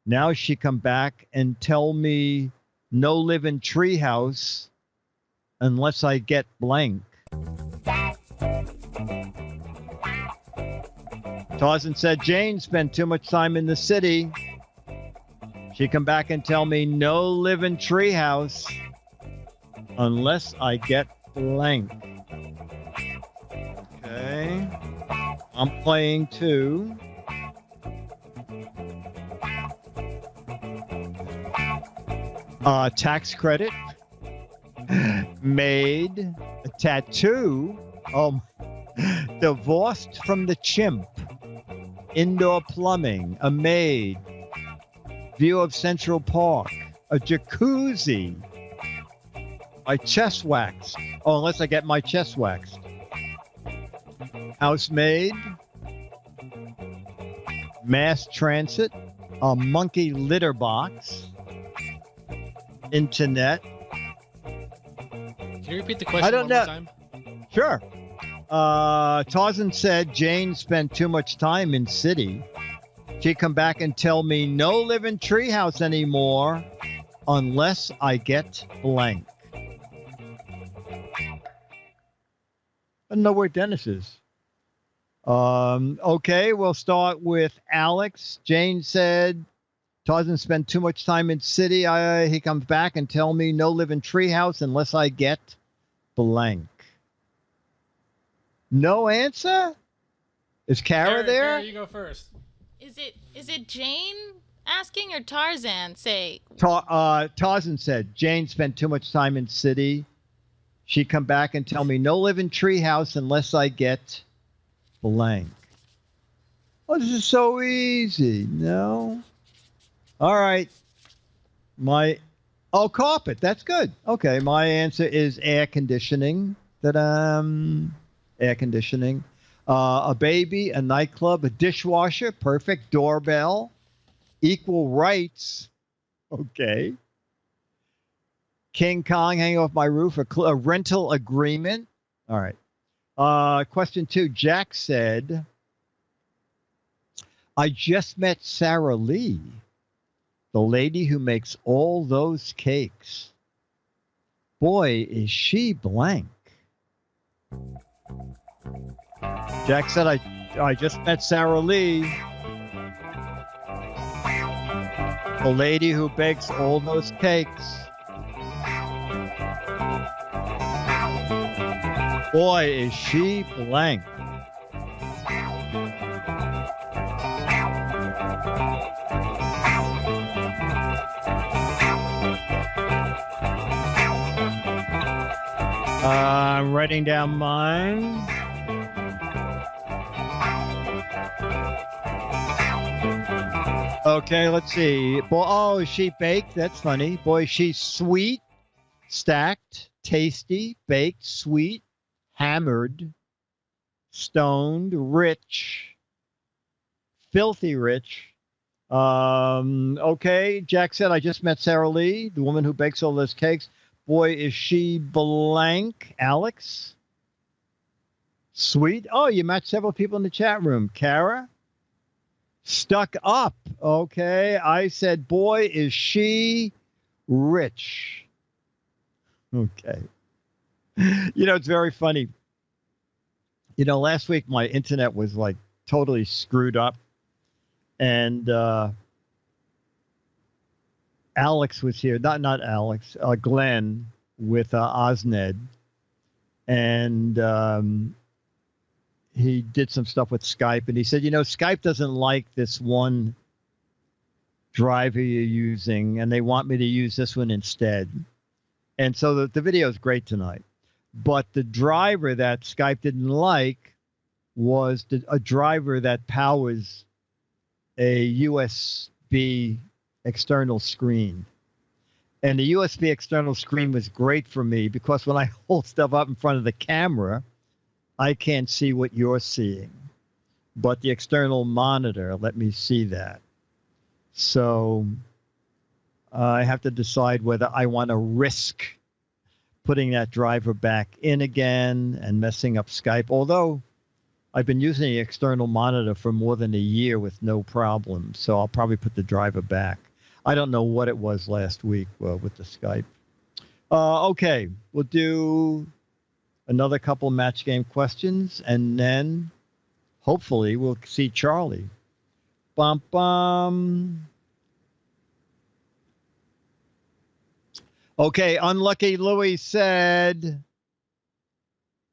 Now she come back and tell me no live in treehouse unless I get blank. Tarzan said Jane spent too much time in the city. She come back and tell me no live in treehouse unless I get blank. Okay. I'm playing too. Tax credit. Maid. A tattoo. Divorced from the chimp. Indoor plumbing. A maid. View of Central Park. A jacuzzi. My chest waxed. Oh, unless I get my chest waxed. Housemaid. Mass transit. A monkey litter box. Internet. Can you repeat the question I don't one more know. time? Sure. Tarzan said Jane spent too much time in city. She'd come back and tell me no live in treehouse anymore unless I get blank. I don't know where Dennis is. Okay, we'll start with Alex. Jane said Tarzan spent too much time in city. He comes back and tell me no live in treehouse unless I get blank. No answer? Is Kara there? Kara, you go first. Is it Jane asking or Tarzan say? Tarzan said Jane spent too much time in city. She'd come back and tell me no live in treehouse unless I get blank. Oh, this is so easy. No. All right. Carpet. That's good. Okay. My answer is air conditioning. Air conditioning. A baby, a nightclub, a dishwasher. Perfect. Doorbell. Equal rights. Okay. King Kong hanging off my roof. A rental agreement. All right. Question 2. Jack said, I just met Sarah Lee, the lady who makes all those cakes. Boy, is she blank. Jack said, I just met Sarah Lee, the lady who bakes all those cakes. Boy, is she blank. I'm writing down mine. Okay, let's see. Oh, is she baked? That's funny. Boy, she's sweet, stacked, tasty, baked, sweet, hammered, stoned, rich, filthy rich. Okay, Jack said, I just met Sarah Lee, the woman who bakes all those cakes. Boy, is she blank. Alex? Sweet. Oh, you met several people in the chat room. Kara? Stuck up. Okay, I said, boy, is she rich. Okay. It's very funny. Last week my internet was like totally screwed up. And Alex was here. Not Alex. Glenn with Osned. And he did some stuff with Skype. And he said, Skype doesn't like this one driver you're using. And they want me to use this one instead. And so the video is great tonight. But the driver that Skype didn't like was a driver that powers a USB external screen. And the USB external screen was great for me because when I hold stuff up in front of the camera, I can't see what you're seeing. But the external monitor let me see that. So I have to decide whether I want to risk putting that driver back in again and messing up Skype. Although I've been using the external monitor for more than a year with no problem. So I'll probably put the driver back. I don't know what it was last week with the Skype. Okay, we'll do another couple match game questions, and then hopefully we'll see Charlie. Bum, bum. Okay, Unlucky Louie said,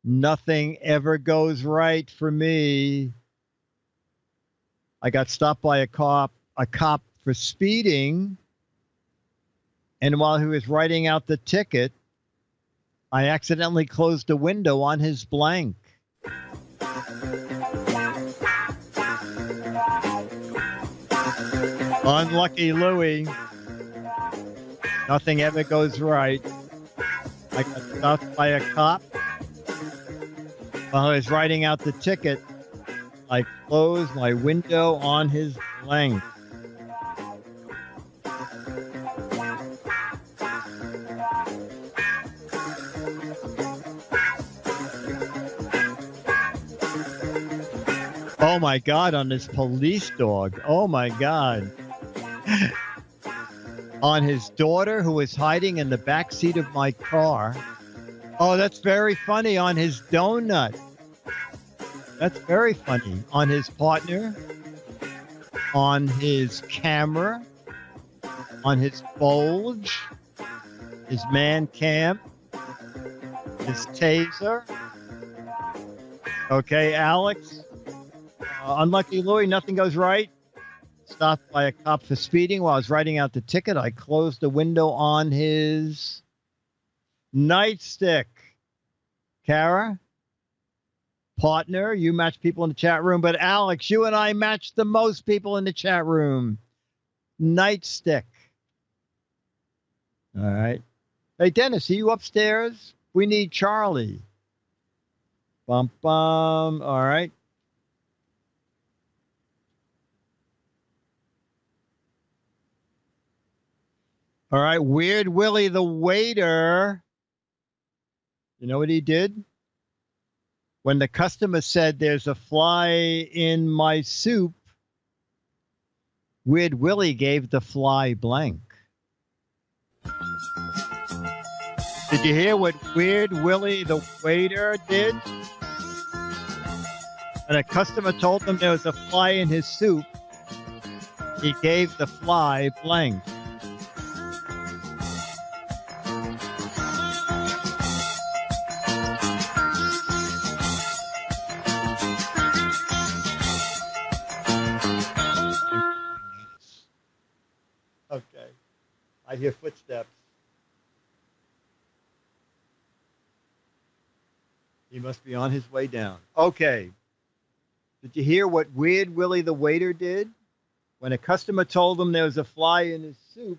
nothing ever goes right for me. I got stopped by a cop for speeding. And while he was writing out the ticket, I accidentally closed the window on his blank. Unlucky Louie. Nothing ever goes right. I got stopped by a cop. While I was writing out the ticket, I closed my window on his blank. Oh my God, on this police dog. Oh my God. On his daughter who was hiding in the back seat of my car. Oh, that's very funny. On his donut. That's very funny. On his partner. On his camera. On his bulge. His man cam. His taser. Okay, Alex. Unlucky Louie, nothing goes right. Stopped by a cop for speeding while I was writing out the ticket. I closed the window on his nightstick. Kara, partner, you match people in the chat room, but Alex, you and I matched the most people in the chat room. Nightstick. All right. Hey, Dennis, are you upstairs? We need Charlie. Bum, bum. All right. All right, Weird Willie the waiter. You know what he did? When the customer said, "There's a fly in my soup," Weird Willie gave the fly blank. Did you hear what Weird Willie the waiter did? When a customer told him there was a fly in his soup, he gave the fly blank. Okay. I hear footsteps. He must be on his way down. Okay. Did you hear what Weird Willie the waiter did? When a customer told him there was a fly in his soup,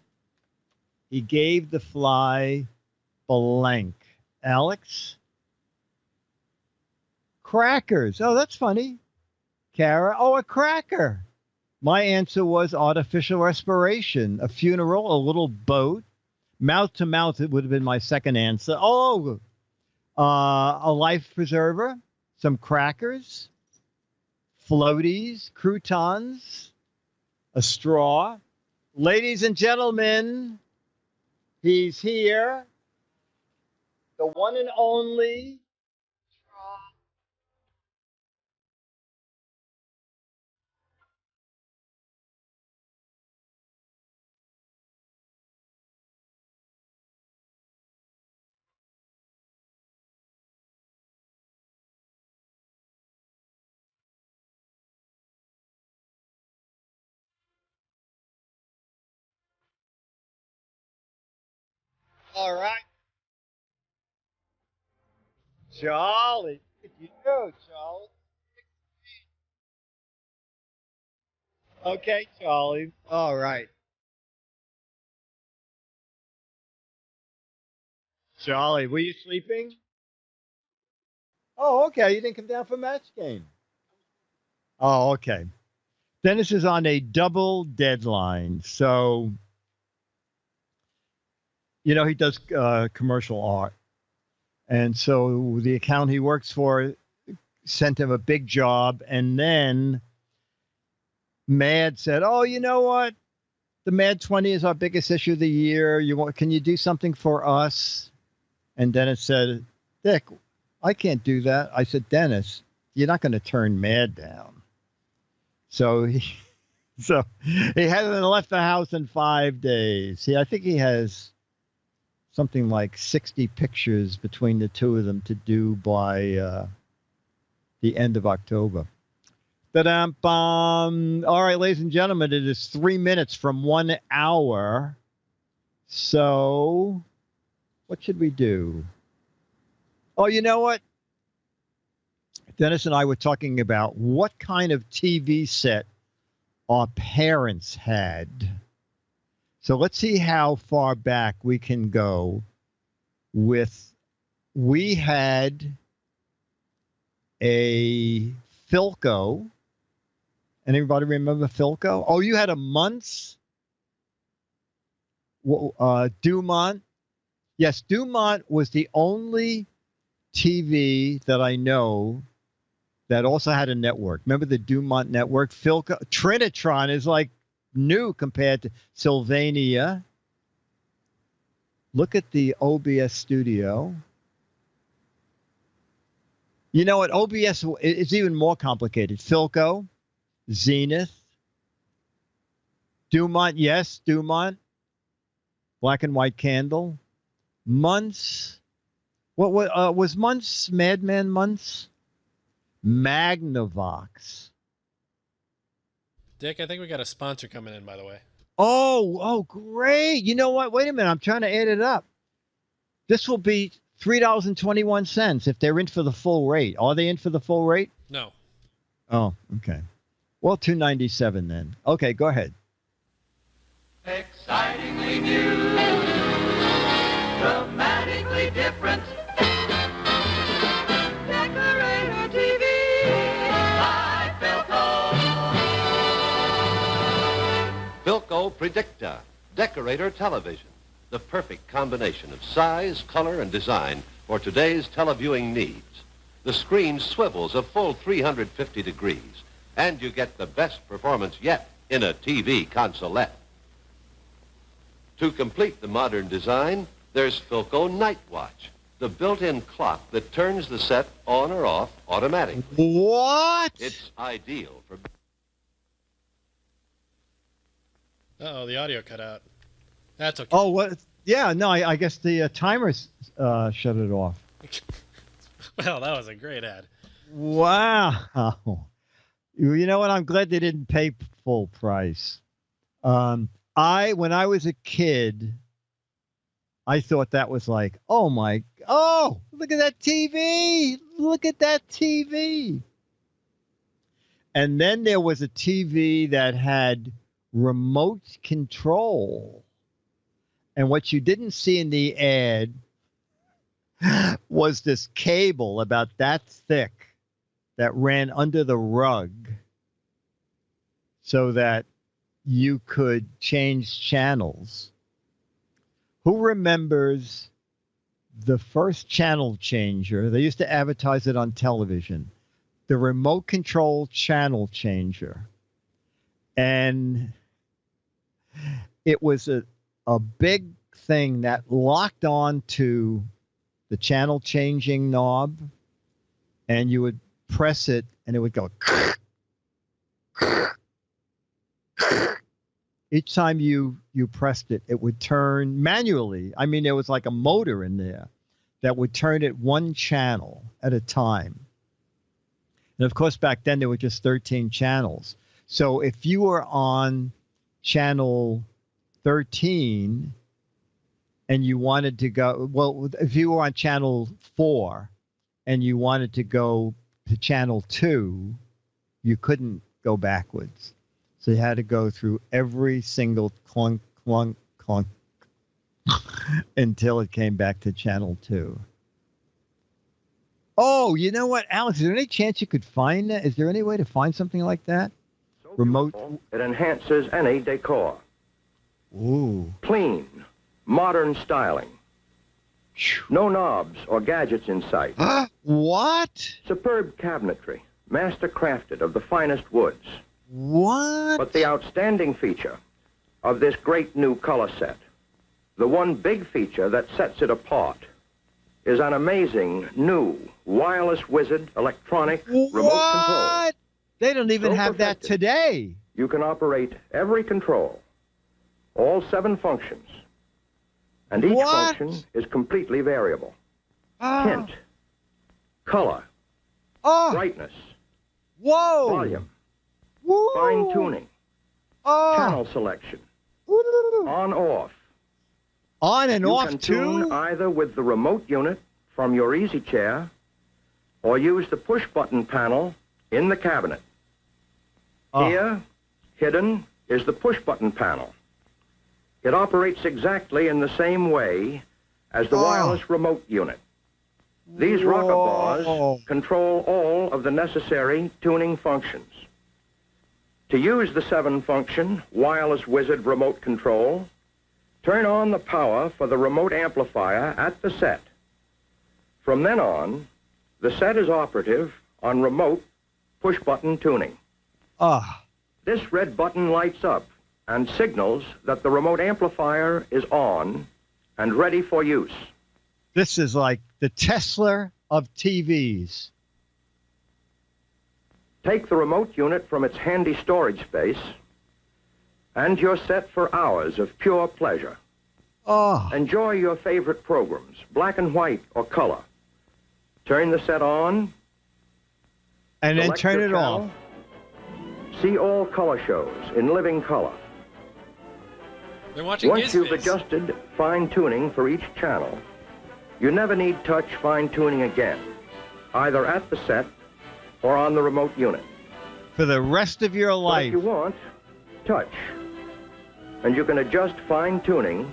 he gave the fly blank. Alex? Crackers. Oh, that's funny. Kara? Oh, a cracker. My answer was artificial respiration, a funeral, a little boat. Mouth to mouth, it would have been my second answer. Oh, a life preserver, some crackers, floaties, croutons, a straw. Ladies and gentlemen, he's here. The one and only. All right. Charlie. Look at you, Charlie. Okay, Charlie. All right. Charlie, were you sleeping? Oh, okay. You didn't come down for match game. Oh, okay. Dennis is on a double deadline. So, you know, he does commercial art. And so the account he works for sent him a big job. And then Mad said, "Oh, you know what? The Mad 20 is our biggest issue of the year. Can you do something for us?" And Dennis said, "Dick, I can't do that." I said, "Dennis, you're not going to turn Mad down." So he hasn't left the house in 5 days. I think he has something like 60 pictures between the two of them to do by the end of October. Da-dum-bum. All right, ladies and gentlemen, it is 3 minutes from 1 hour. So, what should we do? Oh, you know what? Dennis and I were talking about what kind of TV set our parents had. So let's see how far back we can go with, we had a Philco. Anybody remember Philco? Oh, you had a Muntz? Dumont? Yes, Dumont was the only TV that I know that also had a network. Remember the Dumont network? Philco, Trinitron is like new compared to Sylvania. Look at the OBS studio. You know what? OBS is even more complicated. Philco, Zenith, Dumont, yes, Dumont, black and white candle, Muntz. What was Muntz? Madman Muntz? Magnavox. Dick, I think we got a sponsor coming in, by the way. Oh, great. You know what? Wait a minute. I'm trying to add it up. This will be $3.21 if they're in for the full rate. Are they in for the full rate? No. Oh, okay. Well, $2.97 then. Okay, go ahead. Excitingly new, dramatically different. Decorator TV by Philco Predicta, Decorator Television. The perfect combination of size, color, and design for today's televiewing needs. The screen swivels a full 350 degrees, and you get the best performance yet in a TV consolette. To complete the modern design, there's Philco Night Watch, the built-in clock that turns the set on or off automatically. What? It's ideal for... Uh-oh, the audio cut out. That's okay. Oh, what? Yeah, no, I guess the timers shut it off. Well, that was a great ad. Wow. You know what? I'm glad they didn't pay full price. When I was a kid, I thought that was like, oh, look at that TV. Look at that TV. And then there was a TV that had remote control. And what you didn't see in the ad was this cable about that thick that ran under the rug so that you could change channels. Who remembers the first channel changer? They used to advertise it on television. The remote control channel changer. And it was a big thing that locked on to the channel changing knob, and you would press it and it would go each time you pressed it, it would turn manually. I mean, there was like a motor in there that would turn it one channel at a time. And of course, back then there were just 13 channels. So if you were on channel 13 and you wanted to go, well, if you were on channel 4 and you wanted to go to channel 2, you couldn't go backwards. So you had to go through every single clunk, clunk, clunk until it came back to channel 2. Oh, you know what, Alex, is there any chance you could find that? Is there any way to find something like that? Remote? It enhances any decor. Ooh. Clean, modern styling. No knobs or gadgets in sight. What? Superb cabinetry, master crafted of the finest woods. What? But the outstanding feature of this great new color set, the one big feature that sets it apart, is an amazing new wireless wizard electronic remote control. They don't even So have that perfected. today. You can operate every control, all 7 functions, and each What? function is completely variable. Tint, color, brightness, Whoa! volume, fine tuning, channel selection, on off. On and off You can tune either with the remote unit from your easy chair or use the push button panel in the cabinet. Here, hidden, is the push button panel. It operates exactly in the same way as the wireless remote unit. These rocker bars control all of the necessary tuning functions. To use the 7-function wireless wizard remote control, turn on the power for the remote amplifier at the set. From then on, the set is operative on remote push-button tuning. This red button lights up and signals that the remote amplifier is on and ready for use. This is like the Tesla of TVs. Take the remote unit from its handy storage space, and you're set for hours of pure pleasure. Enjoy your favorite programs, black and white or color. Turn the set on. And then turn it off. See all color shows in living color. They're watching Once Giz you've Fiz. adjusted fine-tuning for each channel, you never need touch fine-tuning again, either at the set or on the remote unit. For the rest of your But life. if you want, touch. And you can adjust fine-tuning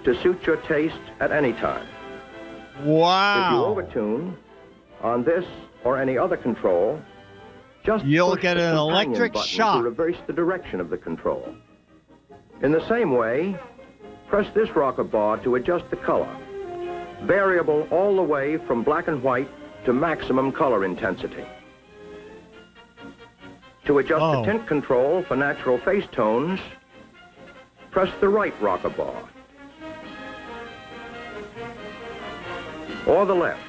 to suit your taste at any time. Wow. If you overtune on this or any other control, just You'll push get the an companion electric button shock. to reverse the direction of the control. In the same way, press this rocker bar to adjust the color. Variable all the way from black and white to maximum color intensity. To adjust the tint control for natural face tones, press the right rocker bar. Or the left.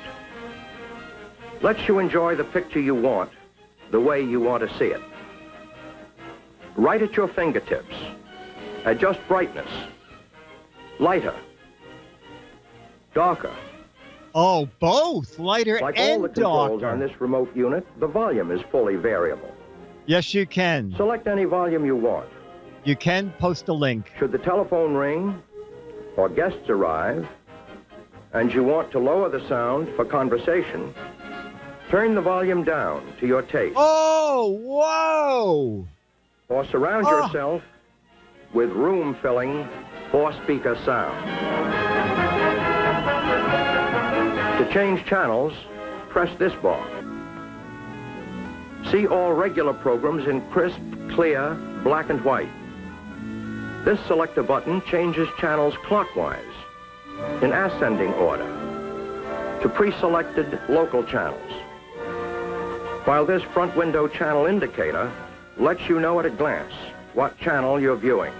Lets you enjoy the picture you want, the way you want to see it. Right at your fingertips. Adjust brightness. Lighter. Darker. Oh, both lighter Like all the and controls darker. on this remote unit, the volume is fully variable. Yes, you can. Select any volume you want. You can post a link. Should the telephone ring or guests arrive and you want to lower the sound for conversation, turn the volume down to your taste. Oh, whoa! Or surround yourself with room-filling 4-speaker sound. To change channels, press this bar. See all regular programs in crisp, clear, black and white. This selector button changes channels clockwise, in ascending order, to pre-selected local channels. While this front window channel indicator lets you know at a glance what channel you're viewing.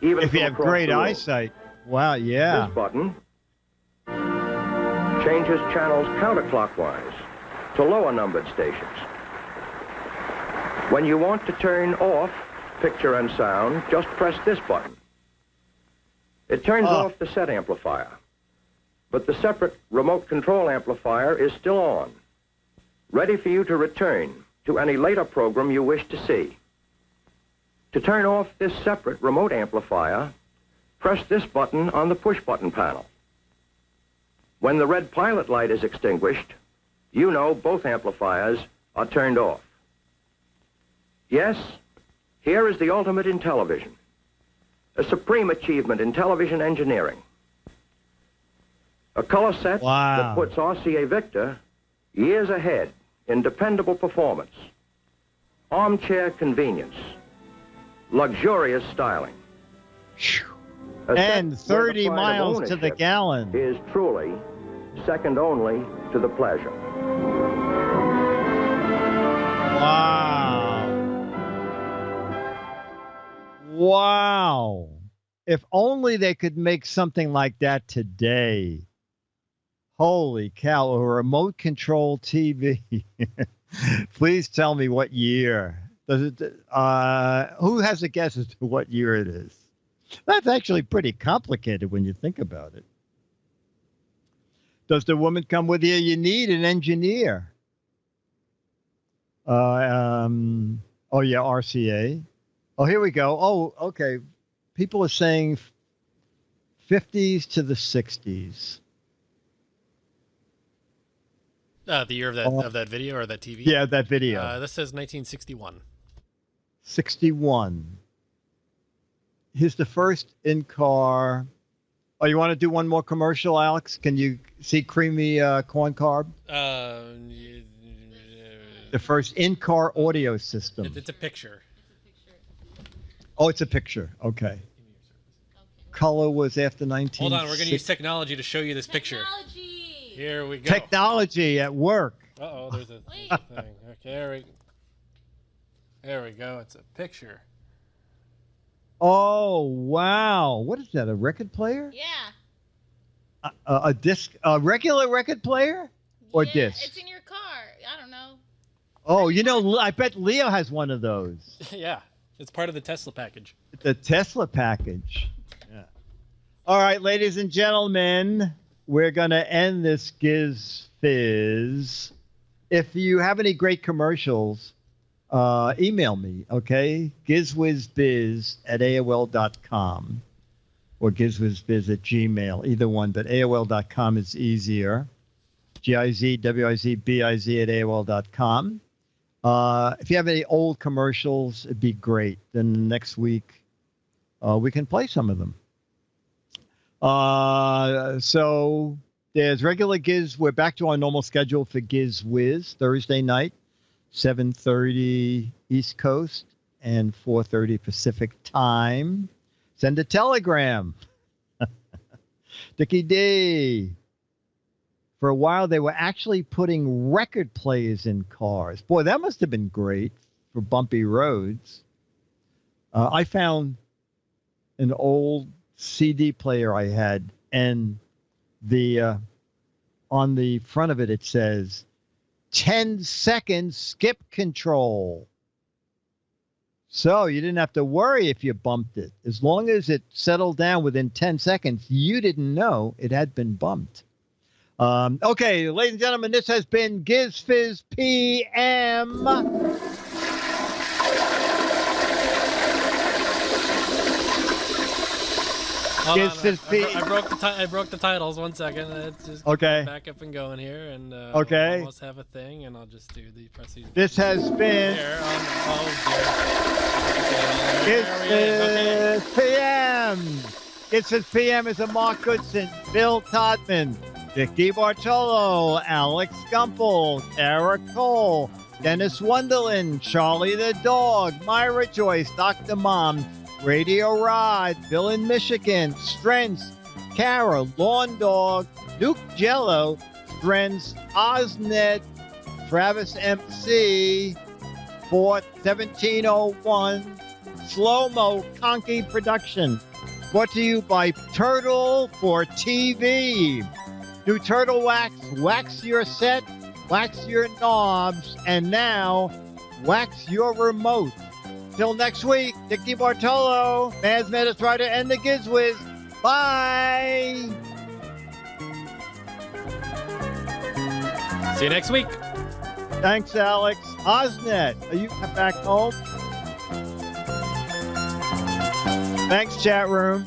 Even If you from have across great the room. eyesight. Wow, yeah. This button changes channels counterclockwise to lower numbered stations. When you want to turn off picture and sound, just press this button. It turns off the set amplifier, but the separate remote control amplifier is still on, ready for you to return to any later program you wish to see. To turn off this separate remote amplifier, press this button on the push-button panel. When the red pilot light is extinguished, you know both amplifiers are turned off. Yes, here is the ultimate in television, a supreme achievement in television engineering. A color set that puts RCA Victor years ahead in dependable performance, armchair convenience, luxurious styling. A And set where 30 the pride of miles to the ownership gallon. is truly second only to the pleasure. Wow. Wow. If only they could make something like that today. Holy cow, a remote control TV. Please tell me what year. Does it, who has a guess as to what year it is? That's actually pretty complicated when you think about it. Does the woman come with you? You need an engineer. Oh, yeah, RCA. Oh, here we go. Oh, okay. People are saying 50s to the 60s. The year of that video or that TV? Yeah, that video. This says 1961. 61. Here's the first in-car. Oh, you want to do one more commercial, Alex? Can you see creamy corn carb? The first in-car audio system. It's a picture. Oh, it's a picture. Okay. Color was after 19. Hold on, we're going to use technology to show you this picture. Here we go. Technology at work. Uh-oh, there's a thing. Okay, there we go. It's a picture. Oh, wow. What is that, a record player? Yeah. A disc, a regular record player? Or disc? It's in your car. I don't know. Oh, you know, I bet Leo has one of those. Yeah, it's part of the Tesla package. The Tesla package. Yeah. All right, ladies and gentlemen, we're going to end this Giz Fiz. If you have any great commercials, email me, okay? GizWizBiz@AOL.com or GizWizBiz@Gmail, either one, but AOL.com is easier. GizWizBiz@AOL.com. If you have any old commercials, it'd be great. Then next week, we can play some of them. So there's regular Giz. We're back to our normal schedule for Giz Wiz Thursday night, 7:30 East Coast and 4:30 Pacific time. Send a telegram. Dickie D. For a while, they were actually putting record players in cars. Boy, that must have been great for bumpy roads. I found an old CD player I had, and on the front of it, it says 10 seconds skip control. So you didn't have to worry if you bumped it. As long as it settled down within 10 seconds, you didn't know it had been bumped. Okay, ladies and gentlemen, this has been Giz Fiz PM. I broke the titles. 1 second. Let's just okay. Back up and going here, and okay. Almost have a thing, and I'll just do the presses. This has been Giz Fiz PM. Giz Fiz PM is a Mark Goodson, Bill Todman, Dick DeBartolo, Alex Gumpel, Tara Cole, Dennis Wonderland, Charlie the Dog, Myra Joyce, Dr. Mom, Radio Rod, Bill in Michigan, Strengths, Kara, Lawn Dog, Duke Jello, Strengths, Osnet, Travis MC, Fort 1701, Slow Mo Conky Production. Brought to you by Turtle for TV. New Turtle Wax, wax your set, wax your knobs, and now wax your remote. Till next week, Dick DeBartolo, Man's Menace Rider, and the Giz Wiz. Bye! See you next week. Thanks, Alex. Osnet, are you back home? Thanks, chat room.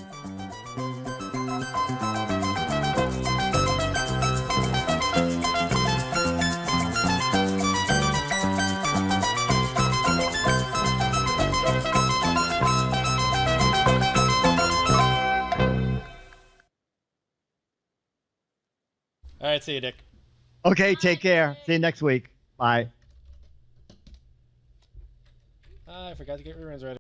All right, see you, Dick. Okay, take care. See you next week. Bye. I forgot to get reruns ready.